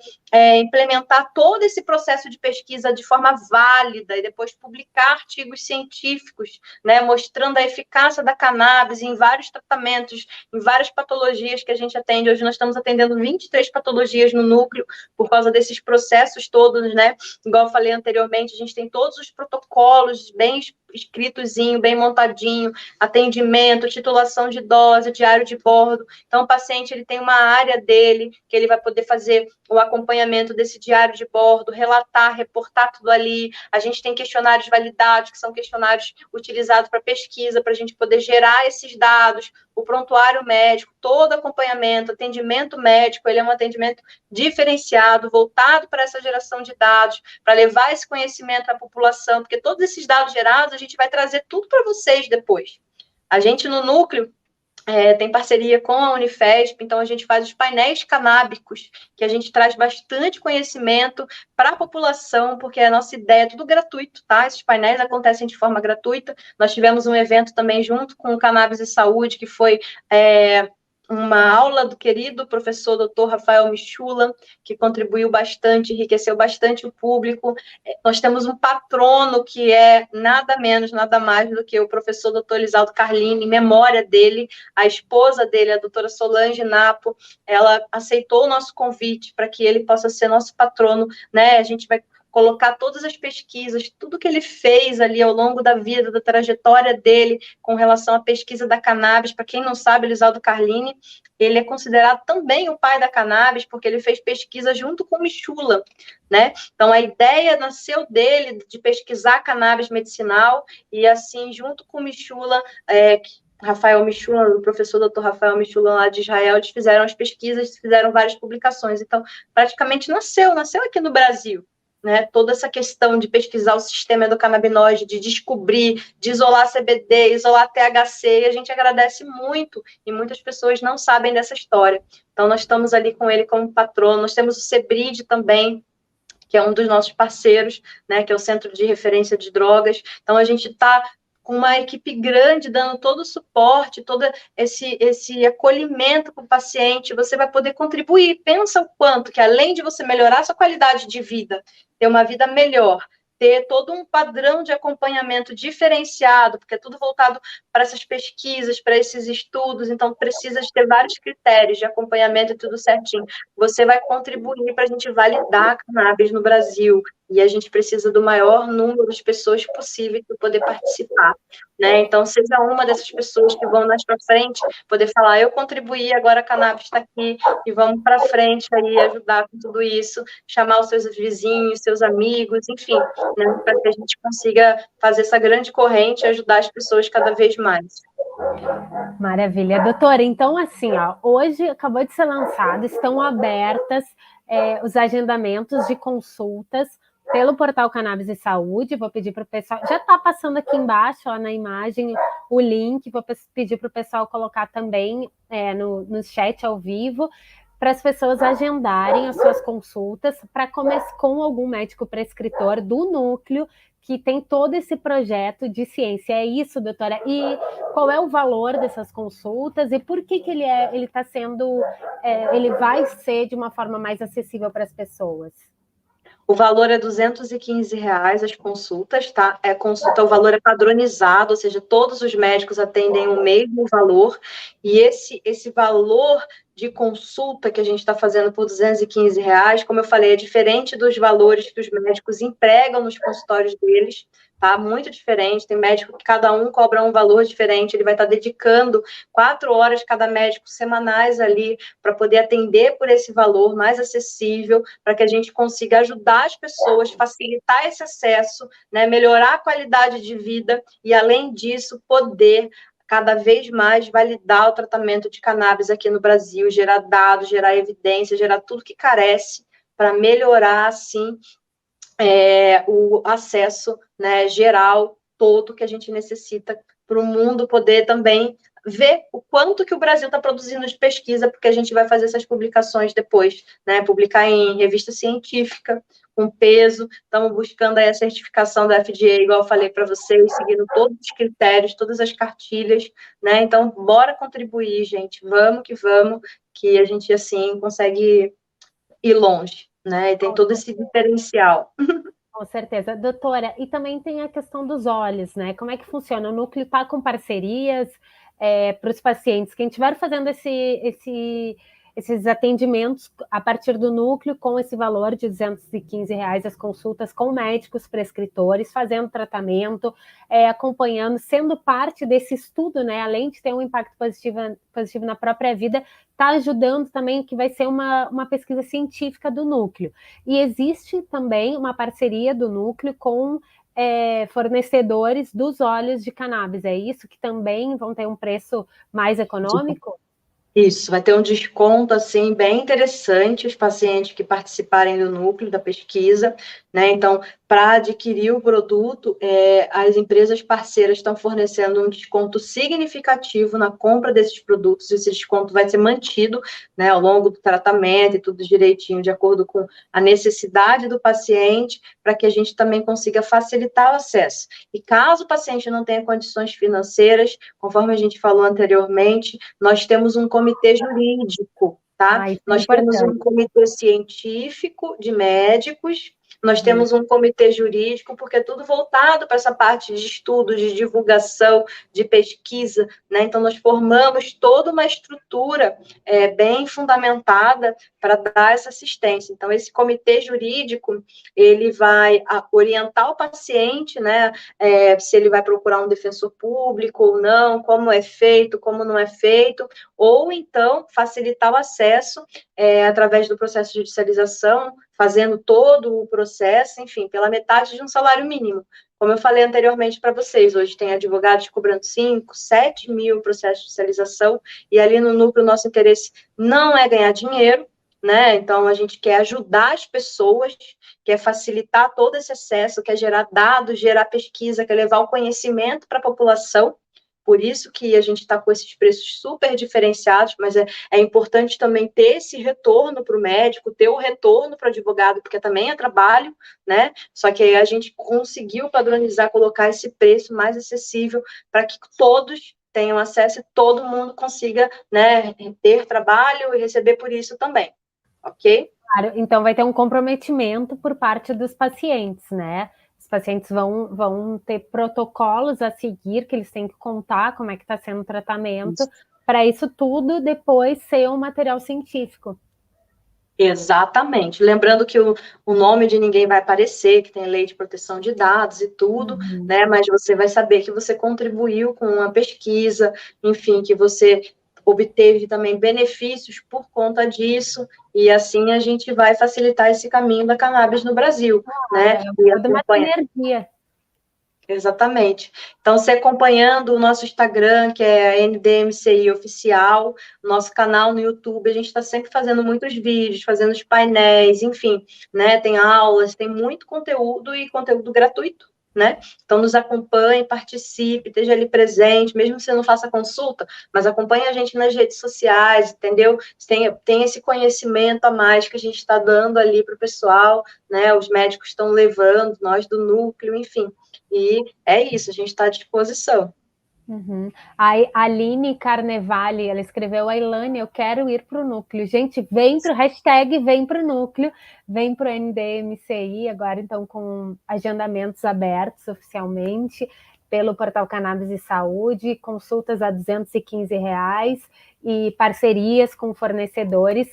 [SPEAKER 2] implementar todo esse processo de pesquisa de forma válida e depois publicar artigos científicos, né, mostrando a eficácia da cannabis em vários tratamentos, em várias patologias que a gente atende. Hoje nós estamos atendendo 23 patologias no núcleo por causa desses processos todos, né? Igual eu falei anteriormente, a gente tem todos os protocolos bem escritozinho, bem montadinho, atendimento, titulação de dose, diário de bordo. Então, o paciente ele tem uma área dele que ele vai poder fazer o acompanhamento desse diário de bordo, relatar, reportar tudo ali. A gente tem questionários validados, que são questionários utilizados para pesquisa, para a gente poder gerar esses dados, o prontuário médico, todo acompanhamento, atendimento médico, ele é um atendimento diferenciado, voltado para essa geração de dados, para levar esse conhecimento à população, porque todos esses dados gerados, a gente vai trazer tudo para vocês depois. A gente, no núcleo, tem parceria com a Unifesp, então a gente faz os painéis canábicos, que a gente traz bastante conhecimento para a população, porque a nossa ideia é tudo gratuito, tá? Esses painéis acontecem de forma gratuita. Nós tivemos um evento também junto com o Cannabis e Saúde, que foi uma aula do querido professor Dr. Rafael Michula, que contribuiu bastante, enriqueceu bastante o público. Nós temos um patrono que é nada menos, nada mais do que o professor Dr. Lisaldo Carlini, em memória dele, a esposa dele, a doutora Solange Napo, ela aceitou o nosso convite para que ele possa ser nosso patrono, né? A gente vai colocar todas as pesquisas, tudo que ele fez ali ao longo da vida, da trajetória dele, com relação à pesquisa da cannabis. Para quem não sabe, Lisaldo Carlini, ele é considerado também o pai da cannabis, porque ele fez pesquisa junto com o Michula, né? Então, a ideia nasceu dele, de pesquisar cannabis medicinal, e assim, junto com o Michula, Rafael Michula, o professor Dr. Rafael Michula lá de Israel, eles fizeram as pesquisas, fizeram várias publicações. Então, praticamente nasceu aqui no Brasil, né? Toda essa questão de pesquisar o sistema endocannabinoide, de descobrir, de isolar CBD, isolar THC, e a gente agradece muito, e muitas pessoas não sabem dessa história. Então, nós estamos ali com ele como patrono. Nós temos o CEBRID também, que é um dos nossos parceiros, né, que é o Centro de Referência de Drogas. Então, a gente está com uma equipe grande, dando todo o suporte, todo esse acolhimento para o paciente. Você vai poder contribuir. Pensa o quanto que, além de você melhorar a sua qualidade de vida, ter uma vida melhor, ter todo um padrão de acompanhamento diferenciado, porque é tudo voltado para essas pesquisas, para esses estudos, então precisa de ter vários critérios de acompanhamento e tudo certinho. Você vai contribuir para a gente validar a cannabis no Brasil, e a gente precisa do maior número de pessoas possível para poder participar, né? Então, seja uma dessas pessoas que vão mais para frente, poder falar, eu contribuí, agora a cannabis está aqui, e vamos para frente aí, ajudar com tudo isso, chamar os seus vizinhos, seus amigos, enfim, né, para que a gente consiga fazer essa grande corrente e ajudar as pessoas cada vez mais.
[SPEAKER 1] Maravilha, doutora. Então, assim, ó, hoje acabou de ser lançado, estão abertas os agendamentos de consultas pelo portal Cannabis e Saúde. Vou pedir para o pessoal, já está passando aqui embaixo, ó, na imagem, o link. Vou pedir para o pessoal colocar também no chat ao vivo, para as pessoas agendarem as suas consultas para começar com algum médico prescritor do núcleo que tem todo esse projeto de ciência. É isso, doutora? E qual é o valor dessas consultas e por que ele está sendo, ele vai ser de uma forma mais acessível para as pessoas?
[SPEAKER 2] O valor é R$ 215 as consultas, tá? O valor é padronizado, ou seja, todos os médicos atendem o mesmo valor, e esse valor de consulta que a gente está fazendo por R$ 215, como eu falei, é diferente dos valores que os médicos empregam nos consultórios deles, tá? Muito diferente. Tem médico que cada um cobra um valor diferente, ele vai estar dedicando 4 horas cada médico semanais ali para poder atender por esse valor mais acessível, para que a gente consiga ajudar as pessoas, facilitar esse acesso, né? Melhorar a qualidade de vida e, além disso, poder cada vez mais validar o tratamento de cannabis aqui no Brasil, gerar dados, gerar evidência, gerar tudo que carece para melhorar, assim, o acesso, né, geral todo que a gente necessita para o mundo poder também ver o quanto que o Brasil está produzindo de pesquisa, porque a gente vai fazer essas publicações depois, né, publicar em revista científica, com peso. Estamos buscando aí a certificação da FDA, igual eu falei para vocês, seguindo todos os critérios, todas as cartilhas, né, então bora contribuir, gente, vamos, que a gente, assim, consegue ir longe, né, e tem todo esse diferencial.
[SPEAKER 1] Com certeza. Doutora, e também tem a questão dos olhos, né? Como é que funciona? O núcleo está com parcerias para os pacientes. Quem estiver fazendo esses atendimentos a partir do núcleo, com esse valor de R$ 215 as consultas com médicos prescritores, fazendo tratamento, acompanhando, sendo parte desse estudo, né? Além de ter um impacto positivo na própria vida, está ajudando também, que vai ser uma pesquisa científica do núcleo. E existe também uma parceria do núcleo com fornecedores dos óleos de cannabis. É isso, que também vão ter um preço mais econômico?
[SPEAKER 2] Isso, vai ter um desconto, assim, bem interessante, os pacientes que participarem do núcleo da pesquisa, né? Então, para adquirir o produto, as empresas parceiras estão fornecendo um desconto significativo na compra desses produtos. Esse desconto vai ser mantido, né, ao longo do tratamento e tudo direitinho, de acordo com a necessidade do paciente, para que a gente também consiga facilitar o acesso. E caso o paciente não tenha condições financeiras, conforme a gente falou anteriormente, nós temos um comitê jurídico, tá? Nós temos um comitê científico de médicos, nós temos um comitê jurídico, porque é tudo voltado para essa parte de estudo, de divulgação, de pesquisa, né? Então, nós formamos toda uma estrutura bem fundamentada para dar essa assistência. Então, esse comitê jurídico, ele vai orientar o paciente, né? Se ele vai procurar um defensor público ou não, como é feito, como não é feito, ou então facilitar o acesso através do processo de judicialização, fazendo todo o processo, enfim, pela metade de um salário mínimo. Como eu falei anteriormente para vocês, hoje tem advogados cobrando 5, 7 mil processos de judicialização, e ali no núcleo, nosso interesse não é ganhar dinheiro, né? Então, a gente quer ajudar as pessoas, quer facilitar todo esse acesso, quer gerar dados, gerar pesquisa, quer levar o conhecimento para a população. Por isso que a gente está com esses preços super diferenciados, mas é importante também ter esse retorno para o médico, ter o retorno para o advogado, porque também é trabalho, né? Só que aí a gente conseguiu padronizar, colocar esse preço mais acessível para que todos tenham acesso e todo mundo consiga, né, ter trabalho e receber por isso também, ok?
[SPEAKER 1] Claro, então vai ter um comprometimento por parte dos pacientes, né? Os pacientes vão ter protocolos a seguir, que eles têm que contar como é que está sendo o tratamento, para isso tudo depois ser um material científico.
[SPEAKER 2] Exatamente. Lembrando que o nome de ninguém vai aparecer, que tem lei de proteção de dados e tudo, né? Mas você vai saber que você contribuiu com uma pesquisa, enfim, que você obteve também benefícios por conta disso, e assim a gente vai facilitar esse caminho da cannabis no Brasil, né?
[SPEAKER 1] É toda uma energia.
[SPEAKER 2] Exatamente. Então, você acompanhando o nosso Instagram, que é a NDMCI Oficial, nosso canal no YouTube, a gente está sempre fazendo muitos vídeos, fazendo os painéis, enfim, né? Tem aulas, tem muito conteúdo e conteúdo gratuito, né? Então, nos acompanhe, participe, esteja ali presente, mesmo que você não faça consulta, mas acompanhe a gente nas redes sociais, entendeu? Tem esse conhecimento a mais que a gente está dando ali para o pessoal, né? Os médicos estão levando, nós do núcleo, enfim. E é isso, a gente está à disposição.
[SPEAKER 1] Uhum. A Aline Carnevale, ela escreveu: a Ilane, eu quero ir para o núcleo. Gente, vem para o hashtag, vem para o núcleo, vem para o NDMCI, agora então com agendamentos abertos oficialmente pelo portal Cannabis e Saúde, consultas a R$ 215 e parcerias com fornecedores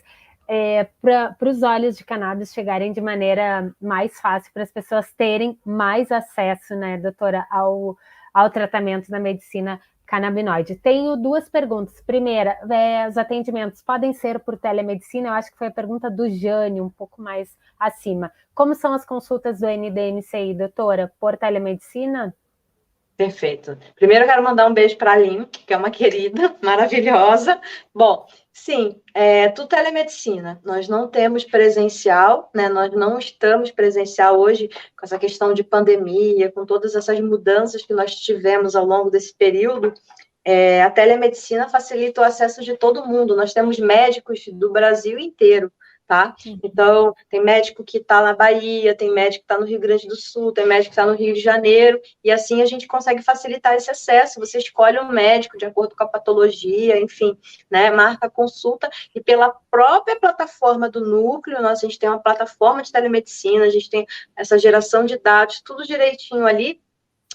[SPEAKER 1] para os óleos de cannabis chegarem de maneira mais fácil, para as pessoas terem mais acesso, né, doutora, ao tratamento da medicina canabinoide. Tenho duas perguntas. Primeira, os atendimentos podem ser por telemedicina? Eu acho que foi a pergunta do Jânio, um pouco mais acima. Como são as consultas do NDMCI, doutora? Por telemedicina?
[SPEAKER 2] Perfeito. Primeiro, eu quero mandar um beijo para a Aline, que é uma querida, maravilhosa. Bom, sim, tudo telemedicina. Nós não temos presencial, né? Nós não estamos presencial hoje com essa questão de pandemia, com todas essas mudanças que nós tivemos ao longo desse período. A telemedicina facilita o acesso de todo mundo. Nós temos médicos do Brasil inteiro, tá? Então, tem médico que está na Bahia, tem médico que está no Rio Grande do Sul, tem médico que está no Rio de Janeiro, e assim a gente consegue facilitar esse acesso. Você escolhe um médico de acordo com a patologia, enfim, né? Marca a consulta, e pela própria plataforma do núcleo, a gente tem uma plataforma de telemedicina, a gente tem essa geração de dados, tudo direitinho ali.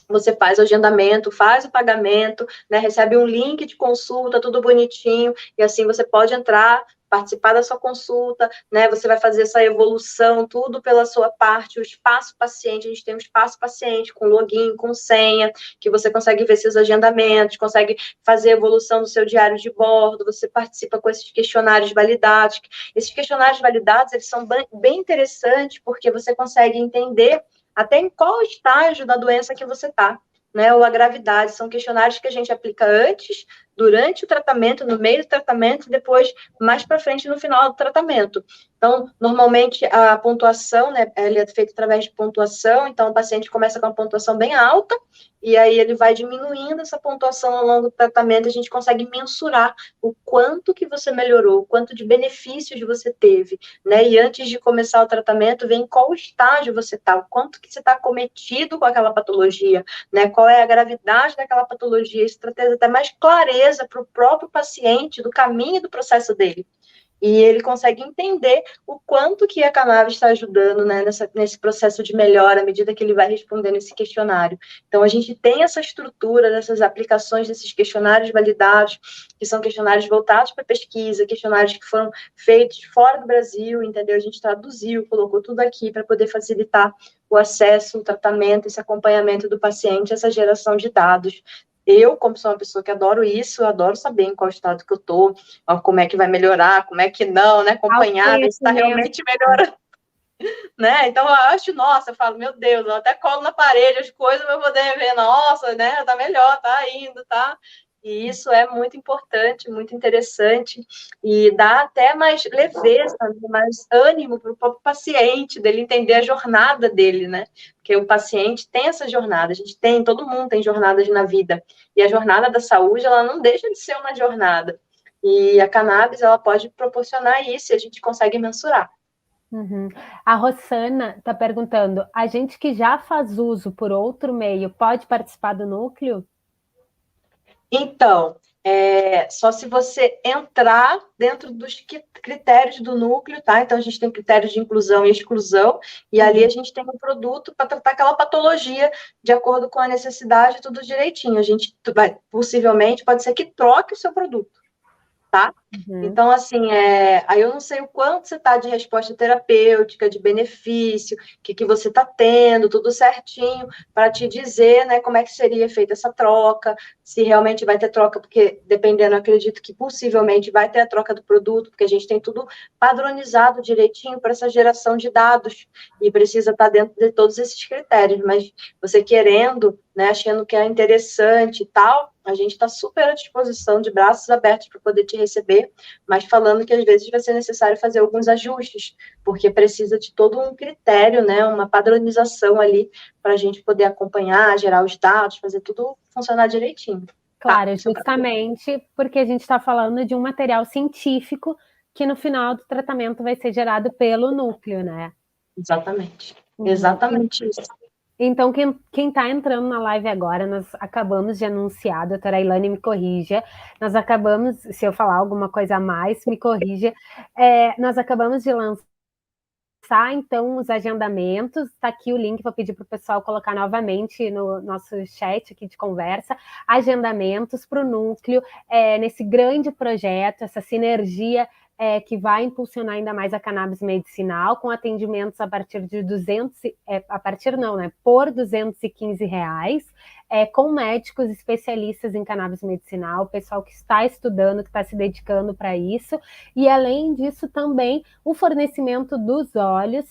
[SPEAKER 2] Você faz o agendamento, faz o pagamento, né, recebe um link de consulta, tudo bonitinho, e assim você pode entrar, participar da sua consulta, né, você vai fazer essa evolução, tudo pela sua parte, o espaço paciente, a gente tem um espaço paciente com login, com senha, que você consegue ver seus agendamentos, consegue fazer a evolução do seu diário de bordo, você participa com esses questionários validados. Esses questionários validados, eles são bem interessantes, porque você consegue entender até em qual estágio da doença que você está, né, ou a gravidade. São questionários que a gente aplica antes, durante o tratamento, no meio do tratamento e depois, mais para frente, no final do tratamento. Então, normalmente, a pontuação, né, ela é feita através de pontuação, então o paciente começa com uma pontuação bem alta, e aí ele vai diminuindo essa pontuação ao longo do tratamento, a gente consegue mensurar o quanto que você melhorou, o quanto de benefícios você teve, né, e antes de começar o tratamento, vem em qual estágio você está, o quanto que você está acometido com aquela patologia, né, qual é a gravidade daquela patologia, isso traz até mais clareza para o próprio paciente do caminho do processo dele. E ele consegue entender o quanto que a cannabis está ajudando, né, nesse processo de melhora, à medida que ele vai respondendo esse questionário. Então, a gente tem essa estrutura dessas aplicações, desses questionários validados, que são questionários voltados para pesquisa, questionários que foram feitos fora do Brasil, entendeu? A gente traduziu, colocou tudo aqui para poder facilitar o acesso, o tratamento, esse acompanhamento do paciente, essa geração de dados. Eu, como sou uma pessoa que adoro isso, eu adoro saber em qual estado que eu estou, como é que vai melhorar, como é que não, né? Acompanhar, ver se está realmente melhorando, né? Então, eu acho, nossa, eu falo, meu Deus, eu até colo na parede as coisas para poder ver, nossa, né? Tá melhor, tá indo, tá? E isso é muito importante, muito interessante, e dá até mais leveza, mais ânimo para o próprio paciente, dele entender a jornada dele, né? Porque o paciente tem essa jornada, a gente tem, todo mundo tem jornadas na vida, e a jornada da saúde, ela não deixa de ser uma jornada, e a cannabis, ela pode proporcionar isso, e a gente consegue mensurar.
[SPEAKER 1] Uhum. A Rossana está perguntando: a gente que já faz uso por outro meio pode participar do núcleo?
[SPEAKER 2] Então, só se você entrar dentro dos critérios do núcleo, tá? Então, a gente tem critérios de inclusão e exclusão, e ali a gente tem um produto para tratar aquela patologia de acordo com a necessidade, tudo direitinho. A gente vai, possivelmente, pode ser que troque o seu produto, tá? Então, assim, aí eu não sei o quanto você está de resposta terapêutica, de benefício, o que você está tendo, tudo certinho, para te dizer, né, como é que seria feita essa troca, se realmente vai ter troca, porque dependendo, eu acredito que possivelmente vai ter a troca do produto, porque a gente tem tudo padronizado direitinho para essa geração de dados, e precisa estar dentro de todos esses critérios, mas você querendo, né, achando que é interessante e tal, a gente está super à disposição, de braços abertos para poder te receber, mas falando que às vezes vai ser necessário fazer alguns ajustes, porque precisa de todo um critério, né, uma padronização ali para a gente poder acompanhar, gerar os dados, fazer tudo funcionar direitinho.
[SPEAKER 1] Claro, justamente porque a gente está falando de um material científico que no final do tratamento vai ser gerado pelo núcleo, né?
[SPEAKER 2] Exatamente. Exatamente isso.
[SPEAKER 1] Então, quem está entrando na live agora, nós acabamos de anunciar, a doutora Ilane me corrija, nós acabamos, se eu falar alguma coisa a mais, me corrija, nós acabamos de lançar, então, os agendamentos, está aqui o link, vou pedir para o pessoal colocar novamente no nosso chat aqui de conversa, agendamentos para o núcleo, nesse grande projeto, essa sinergia que vai impulsionar ainda mais a cannabis medicinal, com atendimentos a partir de por R$215, com médicos especialistas em cannabis medicinal, pessoal que está estudando, que está se dedicando para isso, e além disso também o fornecimento dos óleos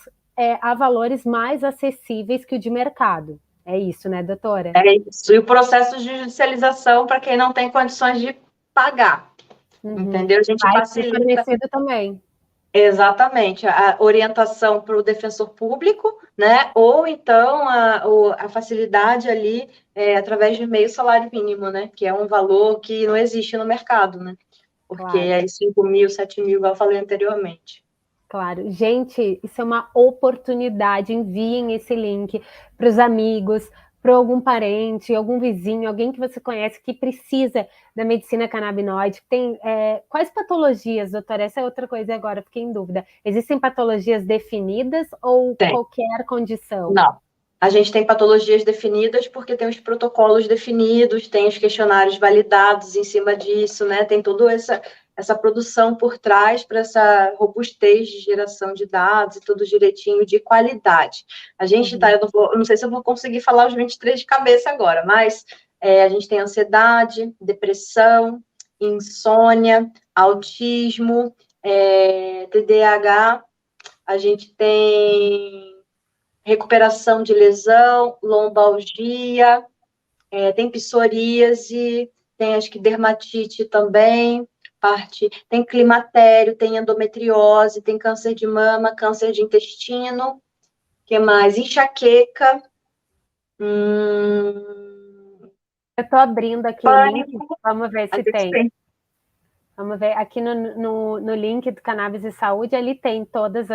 [SPEAKER 1] a valores mais acessíveis que o de mercado. É isso, né, doutora?
[SPEAKER 2] É isso. E o processo de judicialização para quem não tem condições de pagar. Entendeu? A gente
[SPEAKER 1] vai
[SPEAKER 2] facilita.
[SPEAKER 1] Ser fornecido também.
[SPEAKER 2] Exatamente, a orientação para o defensor público, né? Ou então a facilidade ali através de meio salário mínimo, né? Que é um valor que não existe no mercado, né? Porque
[SPEAKER 1] Claro.
[SPEAKER 2] é 5 mil, 7 mil, igual eu falei anteriormente.
[SPEAKER 1] Claro. Gente, isso é uma oportunidade. Enviem esse link para os amigos, para algum parente, algum vizinho, alguém que você conhece que precisa da medicina canabinoide. Tem quais patologias, doutora? Essa é outra coisa agora, fiquei em dúvida. Existem patologias definidas ou qualquer condição?
[SPEAKER 2] Não. A gente tem patologias definidas porque tem os protocolos definidos, tem os questionários validados em cima disso, né? Tem toda essa produção por trás para essa robustez de geração de dados e tudo direitinho de qualidade. A gente eu não sei se eu vou conseguir falar os 23 de cabeça agora, mas a gente tem ansiedade, depressão, insônia, autismo, TDAH, a gente tem recuperação de lesão, lombalgia, tem psoríase, tem acho que dermatite também, tem climatério, tem endometriose, tem câncer de mama, câncer de intestino, que mais? Enxaqueca.
[SPEAKER 1] Eu estou abrindo aqui o link, vamos ver se tem. Vamos ver, aqui no link do Cannabis e Saúde, ali tem todas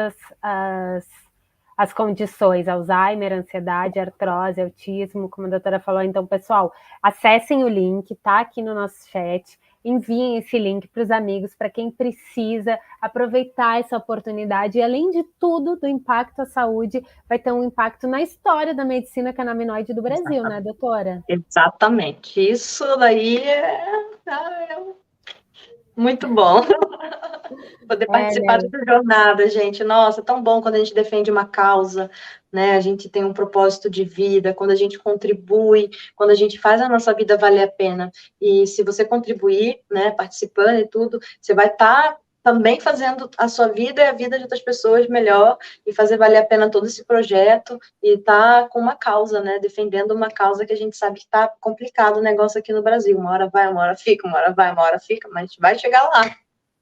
[SPEAKER 1] as condições, Alzheimer, ansiedade, artrose, autismo, como a doutora falou. Então, pessoal, acessem o link, tá aqui no nosso chat, enviem esse link para os amigos, para quem precisa aproveitar essa oportunidade. E, além de tudo, do impacto à saúde, vai ter um impacto na história da medicina canabinoide do Brasil, exatamente, né, doutora?
[SPEAKER 2] Exatamente. Isso daí muito bom. Poder participar dessa jornada, gente. Nossa, tão bom quando a gente defende uma causa, né? A gente tem um propósito de vida, quando a gente contribui, quando a gente faz a nossa vida valer a pena. E se você contribuir, né, participando e tudo, você vai estar também fazendo a sua vida e a vida de outras pessoas melhor e fazer valer a pena todo esse projeto e tá com uma causa, né? Defendendo uma causa que a gente sabe que tá complicado o negócio aqui no Brasil. Uma hora vai, uma hora fica, uma hora vai, uma hora fica, mas a gente vai chegar lá.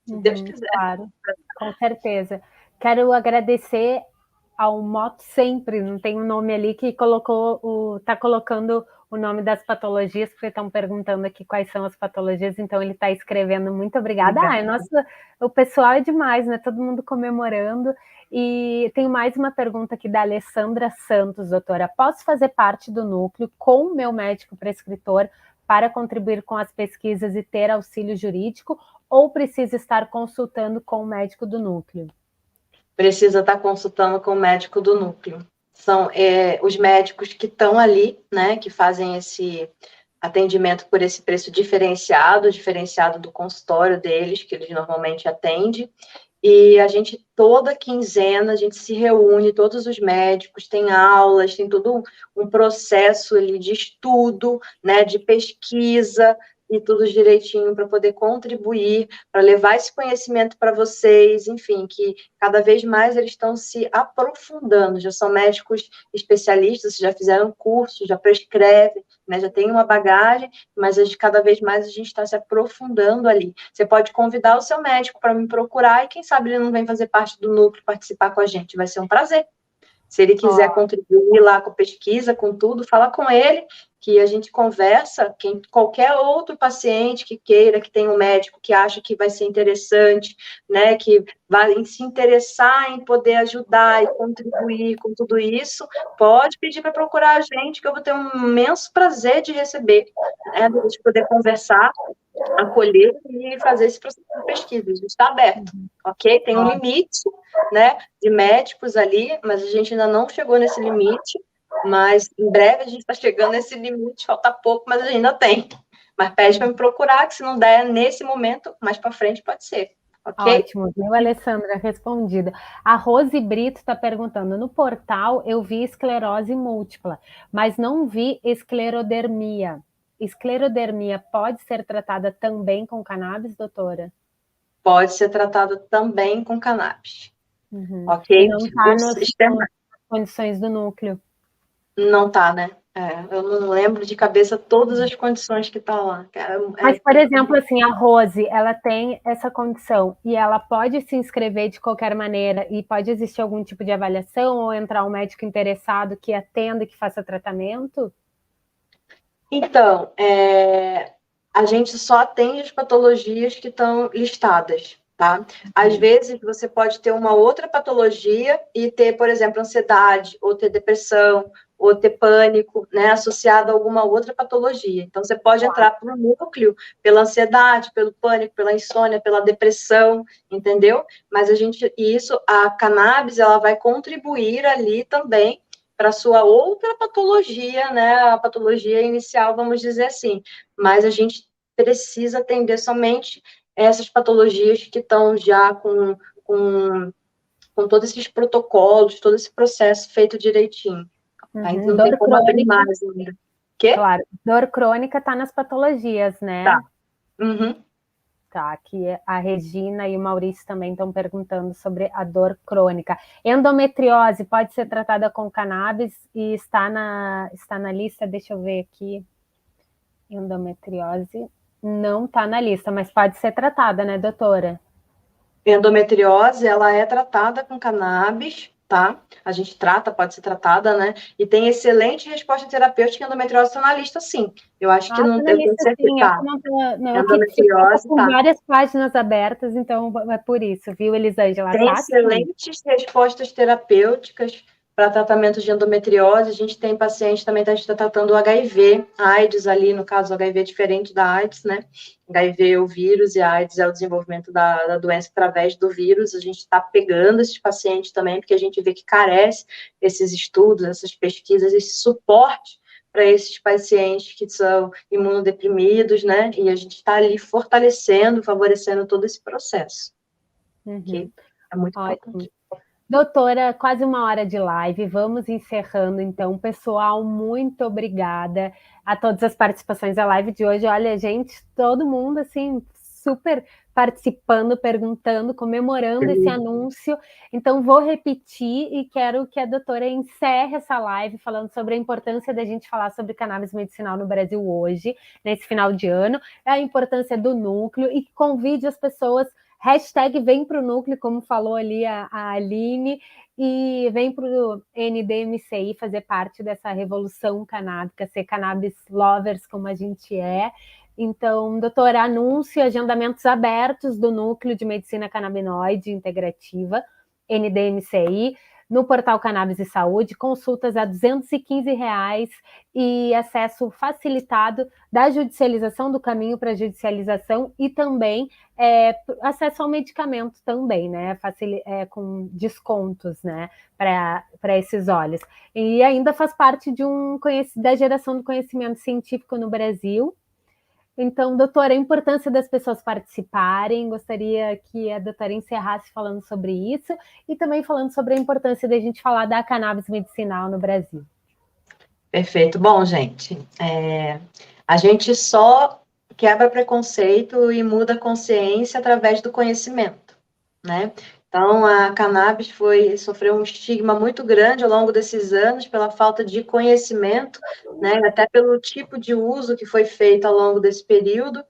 [SPEAKER 2] Se Deus quiser.
[SPEAKER 1] Claro, com certeza. Quero agradecer ao Moto Sempre, não tem um nome ali que está colocando o nome das patologias, porque estão perguntando aqui quais são as patologias, então ele está escrevendo. Muito obrigada. O pessoal é demais, né? Todo mundo comemorando. E tem mais uma pergunta aqui da Alessandra Santos, doutora. Posso fazer parte do núcleo com o meu médico prescritor para contribuir com as pesquisas e ter auxílio jurídico, ou precisa estar consultando com o médico do núcleo?
[SPEAKER 2] Precisa estar consultando com o médico do núcleo. São os médicos que estão ali, né, que fazem esse atendimento por esse preço diferenciado do consultório deles, que eles normalmente atendem. E a gente, toda quinzena, a gente se reúne, todos os médicos, tem aulas, tem todo um processo ali de estudo, né, de pesquisa, e tudo direitinho para poder contribuir, para levar esse conhecimento para vocês, enfim, que cada vez mais eles estão se aprofundando, já são médicos especialistas, já fizeram curso, já prescrevem, né, já tem uma bagagem, mas cada vez mais a gente está se aprofundando ali. Você pode convidar o seu médico para me procurar e quem sabe ele não vem fazer parte do núcleo, participar com a gente, vai ser um prazer. Se ele quiser contribuir lá com pesquisa, com tudo, fala com ele, que a gente conversa, qualquer outro paciente que queira, que tenha um médico que acha que vai ser interessante, né, que vai se interessar em poder ajudar e contribuir com tudo isso, pode pedir para procurar a gente, que eu vou ter um imenso prazer de receber, né, de poder conversar, acolher e fazer esse processo de pesquisa. A gente está aberto, ok? Tem um limite, né, de médicos ali, mas a gente ainda não chegou nesse limite, mas em breve a gente está chegando nesse limite, falta pouco, mas ainda tem. Mas pede para me procurar, que se não der nesse momento, mais para frente pode ser, ok?
[SPEAKER 1] Ótimo, viu, Alessandra? Respondida. A Rose Brito está perguntando, no portal eu vi esclerose múltipla, mas não vi esclerodermia. Esclerodermia pode ser tratada também com cannabis, doutora?
[SPEAKER 2] Pode ser tratada também com cannabis,
[SPEAKER 1] E
[SPEAKER 2] ok?
[SPEAKER 1] não está nas condições do núcleo.
[SPEAKER 2] Não está, né? Eu não lembro de cabeça todas as condições que estão lá.
[SPEAKER 1] Mas, por exemplo, assim, a Rose, ela tem essa condição e ela pode se inscrever de qualquer maneira e pode existir algum tipo de avaliação ou entrar um médico interessado que atenda e que faça tratamento?
[SPEAKER 2] Então, a gente só atende as patologias que estão listadas, tá? Às vezes, você pode ter uma outra patologia e ter, por exemplo, ansiedade, ou ter depressão, ou ter pânico, né, associado a alguma outra patologia. Então, você pode entrar para o núcleo pela ansiedade, pelo pânico, pela insônia, pela depressão, entendeu? Mas a cannabis, ela vai contribuir ali também para sua outra patologia, né, a patologia inicial, vamos dizer assim, mas a gente precisa atender somente essas patologias que estão já com todos esses protocolos, todo esse processo feito direitinho. Aí não tem como abrir mais ainda. Quê?
[SPEAKER 1] Claro, dor crônica está nas patologias, né?
[SPEAKER 2] Tá. Uhum.
[SPEAKER 1] Tá, aqui a Regina e o Maurício também estão perguntando sobre a dor crônica. Endometriose pode ser tratada com cannabis e está na lista, deixa eu ver aqui. Endometriose não está na lista, mas pode ser tratada, né, doutora?
[SPEAKER 2] Endometriose, ela é tratada com cannabis, tá? A gente trata, pode ser tratada, né? E tem excelente resposta terapêutica, endometriose está na lista, sim. Eu acho que não, eu tenho certeza. Tá.
[SPEAKER 1] Endometriose com várias páginas abertas, então é por isso, viu, Elisângela?
[SPEAKER 2] Tem excelentes respostas terapêuticas para tratamento de endometriose. A gente tem paciente também que está tratando o HIV, AIDS ali, no caso, o HIV é diferente da AIDS, né? HIV é o vírus e a AIDS é o desenvolvimento da doença através do vírus. A gente está pegando esses pacientes também, porque a gente vê que carece esses estudos, essas pesquisas, esse suporte para esses pacientes que são imunodeprimidos, né? E a gente está ali fortalecendo, favorecendo todo esse processo. Okay? É muito importante.
[SPEAKER 1] Doutora, quase 1 hora de live, vamos encerrando então. Pessoal, muito obrigada a todas as participações da live de hoje. Olha, gente, todo mundo assim, super participando, perguntando, comemorando esse anúncio. Então, vou repetir e quero que a doutora encerre essa live falando sobre a importância da gente falar sobre cannabis medicinal no Brasil hoje, nesse final de ano, a importância do núcleo e que convide as pessoas. #vem para o núcleo, como falou ali a Aline, e vem para o NDMCI fazer parte dessa revolução canábica, ser cannabis lovers como a gente é. Então, doutora, anúncio, agendamentos abertos do Núcleo de Medicina Canabinoide Integrativa, NDMCI, no portal Cannabis e Saúde, consultas a R$ 215 e acesso facilitado da judicialização, do caminho para a judicialização e também acesso ao medicamento também, né? Com descontos, né? Para esses óleos. E ainda faz parte da geração do conhecimento científico no Brasil. Então, doutora, a importância das pessoas participarem, gostaria que a doutora encerrasse falando sobre isso e também falando sobre a importância da gente falar da cannabis medicinal no Brasil.
[SPEAKER 2] Perfeito. Bom, gente, a gente só quebra preconceito e muda a consciência através do conhecimento, né? Então, a cannabis sofreu um estigma muito grande ao longo desses anos pela falta de conhecimento, né? Até pelo tipo de uso que foi feito ao longo desse período,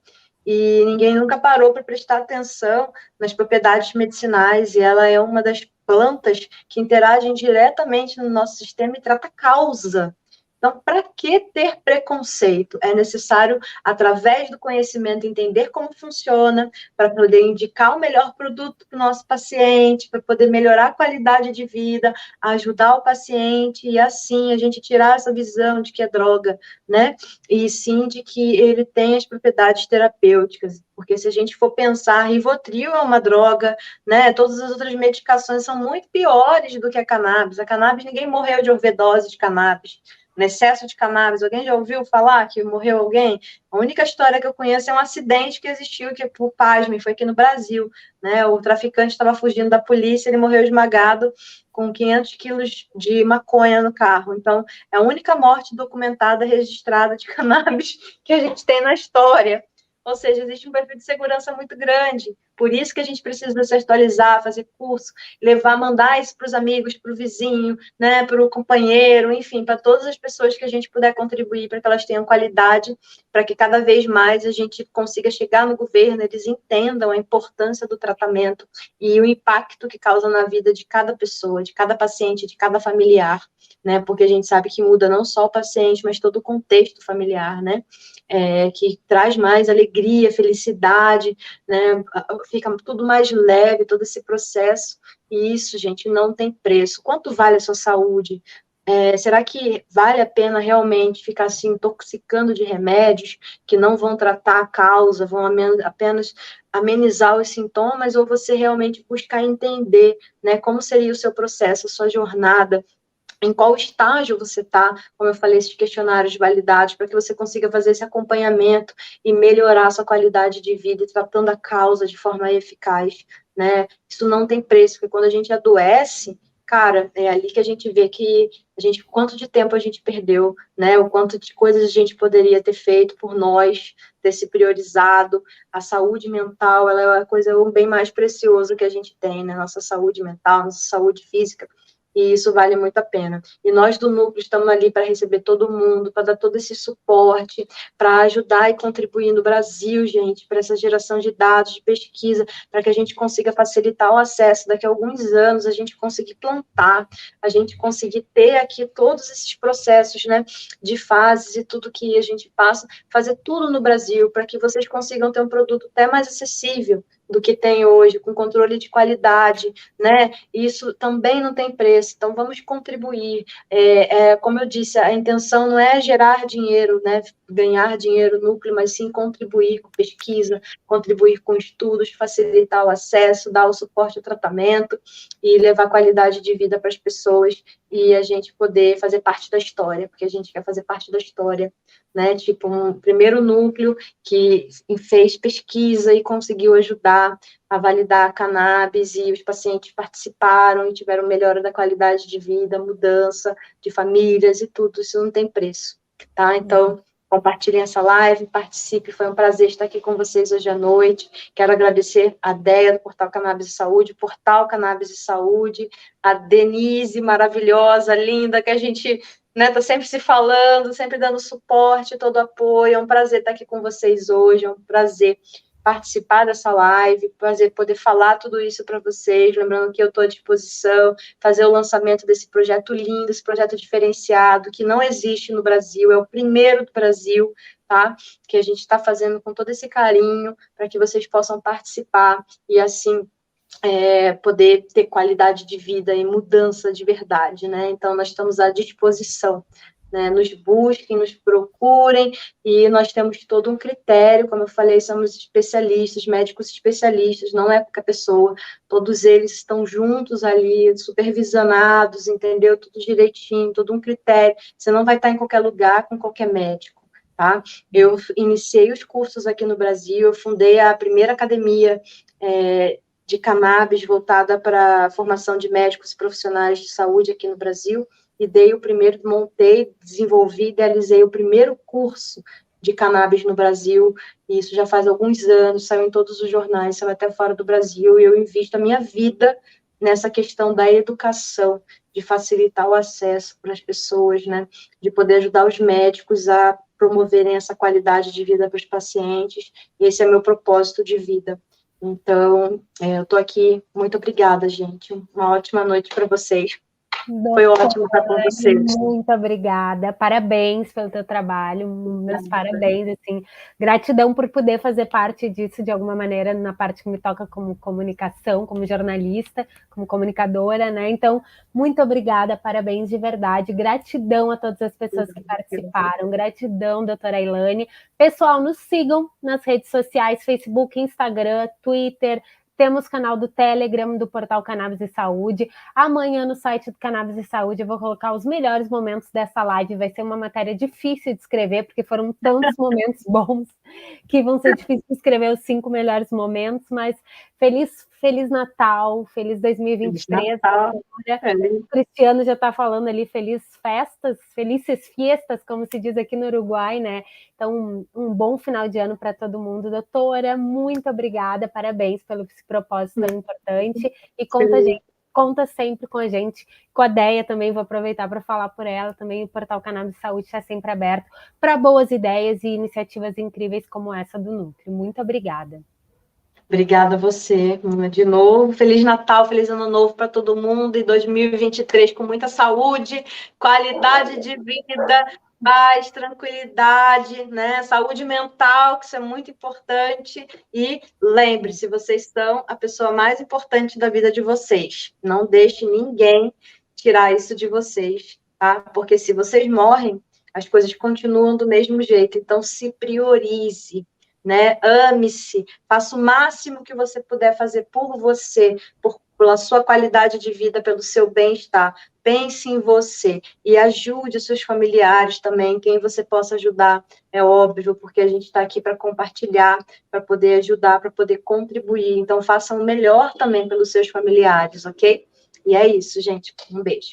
[SPEAKER 2] e ninguém nunca parou para prestar atenção nas propriedades medicinais, e ela é uma das plantas que interagem diretamente no nosso sistema e trata causa. Então, para que ter preconceito? É necessário, através do conhecimento, entender como funciona, para poder indicar o melhor produto para o nosso paciente, para poder melhorar a qualidade de vida, ajudar o paciente, e assim a gente tirar essa visão de que é droga, né? E sim de que ele tem as propriedades terapêuticas. Porque se a gente for pensar, Rivotril é uma droga, né? Todas as outras medicações são muito piores do que a cannabis. A cannabis, ninguém morreu de overdose de cannabis, no excesso de cannabis. Alguém já ouviu falar que morreu alguém? A única história que eu conheço é um acidente que existiu, que, por pasme, foi aqui no Brasil, né? O traficante estava fugindo da polícia, ele morreu esmagado com 500 quilos de maconha no carro. Então, é a única morte documentada, registrada de cannabis que a gente tem na história. Ou seja, existe um perfil de segurança muito grande. Por isso que a gente precisa se atualizar, fazer curso, levar, mandar isso para os amigos, para o vizinho, né, para o companheiro, enfim, para todas as pessoas que a gente puder contribuir para que elas tenham qualidade, para que cada vez mais a gente consiga chegar no governo, eles entendam a importância do tratamento e o impacto que causa na vida de cada pessoa, de cada paciente, de cada familiar, né, porque a gente sabe que muda não só o paciente, mas todo o contexto familiar, né, que traz mais alegria, felicidade, né, fica tudo mais leve, todo esse processo, e isso, gente, não tem preço. Quanto vale a sua saúde? Será que vale a pena realmente ficar se intoxicando de remédios que não vão tratar a causa, vão apenas amenizar os sintomas, ou você realmente buscar entender, né, como seria o seu processo, a sua jornada, em qual estágio você está, como eu falei, esses questionários validados, para que você consiga fazer esse acompanhamento e melhorar a sua qualidade de vida, tratando a causa de forma eficaz, né? Isso não tem preço, porque quando a gente adoece, cara, é ali que a gente vê que quanto de tempo a gente perdeu, né? O quanto de coisas a gente poderia ter feito por nós, ter se priorizado. A saúde mental, ela é a coisa, o bem mais precioso que a gente tem, né? Nossa saúde mental, nossa saúde física, e isso vale muito a pena. E nós do Núcleo estamos ali para receber todo mundo, para dar todo esse suporte, para ajudar e contribuir no Brasil, gente, para essa geração de dados, de pesquisa, para que a gente consiga facilitar o acesso. Daqui a alguns anos, a gente conseguir plantar, a gente conseguir ter aqui todos esses processos, né, de fases e tudo que a gente passa, fazer tudo no Brasil, para que vocês consigam ter um produto até mais acessível do que tem hoje, com controle de qualidade, né? Isso também não tem preço, então vamos contribuir. Como eu disse, a intenção não é gerar dinheiro, né? Ganhar dinheiro no núcleo, mas sim contribuir com pesquisa, contribuir com estudos, facilitar o acesso, dar o suporte ao tratamento e levar qualidade de vida para as pessoas, e a gente poder fazer parte da história, porque a gente quer fazer parte da história, né? Tipo, um primeiro núcleo que fez pesquisa e conseguiu ajudar a validar a cannabis, e os pacientes participaram e tiveram melhora da qualidade de vida, mudança de famílias e tudo, isso não tem preço, tá? Então, compartilhem essa live, participe, foi um prazer estar aqui com vocês hoje à noite. Quero agradecer a Déia do Portal Cannabis e Saúde, Portal Cannabis e Saúde, a Denise, maravilhosa, linda, que a gente, né, tá sempre se falando, sempre dando suporte, todo apoio. É um prazer estar aqui com vocês hoje, é um prazer participar dessa live, prazer poder falar tudo isso para vocês, lembrando que eu estou à disposição, fazer o lançamento desse projeto lindo, esse projeto diferenciado, que não existe no Brasil, é o primeiro do Brasil, tá? Que a gente está fazendo com todo esse carinho, para que vocês possam participar e, assim, poder ter qualidade de vida e mudança de verdade, né? Então, nós estamos à disposição, né? Nos busquem, nos procurem, e nós temos todo um critério, como eu falei, somos especialistas, médicos especialistas, não é qualquer pessoa, todos eles estão juntos ali, supervisionados, entendeu? Tudo direitinho, todo um critério, você não vai estar em qualquer lugar com qualquer médico, tá? Eu iniciei os cursos aqui no Brasil, eu fundei a primeira academia de cannabis voltada para a formação de médicos e profissionais de saúde aqui no Brasil, e montei, desenvolvi, idealizei o primeiro curso de cannabis no Brasil, e isso já faz alguns anos, saiu em todos os jornais, saiu até fora do Brasil, e eu invisto a minha vida nessa questão da educação, de facilitar o acesso para as pessoas, né, de poder ajudar os médicos a promoverem essa qualidade de vida para os pacientes, e esse é meu propósito de vida. Então, eu estou aqui, muito obrigada, gente, uma ótima noite para vocês. Foi ótimo estar com vocês.
[SPEAKER 1] Muito obrigada, parabéns pelo teu trabalho, meus parabéns, assim, gratidão por poder fazer parte disso de alguma maneira, na parte que me toca como comunicação, como jornalista, como comunicadora, né, então, muito obrigada, parabéns de verdade, gratidão a todas as pessoas que participaram, gratidão, doutora Ailane, pessoal, nos sigam nas redes sociais, Facebook, Instagram, Twitter, temos canal do Telegram, do portal Cannabis e Saúde. Amanhã, no site do Cannabis e Saúde, eu vou colocar os melhores momentos dessa live. Vai ser uma matéria difícil de escrever, porque foram tantos momentos bons que vão ser difíceis de escrever os 5 melhores momentos, mas feliz Natal, feliz 2023. O Cristiano já está falando ali, felices fiestas, como se diz aqui no Uruguai, né? Então, um bom final de ano para todo mundo. Doutora, muito obrigada, parabéns pelo esse propósito tão importante. E conta sempre com a gente, com a Deia também, vou aproveitar para falar por ela, também o Portal Cannabis Saúde está sempre aberto para boas ideias e iniciativas incríveis como essa do Núcleo. Muito obrigada.
[SPEAKER 2] Obrigada a você, de novo. Feliz Natal, feliz Ano Novo para todo mundo e 2023 com muita saúde, qualidade de vida, paz, tranquilidade, né? Saúde mental, que isso é muito importante. E lembre-se, vocês são a pessoa mais importante da vida de vocês. Não deixe ninguém tirar isso de vocês, tá? Porque se vocês morrem, as coisas continuam do mesmo jeito. Então, se priorize. Né? Ame-se, faça o máximo que você puder fazer por você, pela sua qualidade de vida, pelo seu bem-estar. Pense em você e ajude os seus familiares também, quem você possa ajudar, é óbvio, porque a gente está aqui para compartilhar, para poder ajudar, para poder contribuir. Então, faça o melhor também pelos seus familiares, ok? E é isso, gente. Um beijo.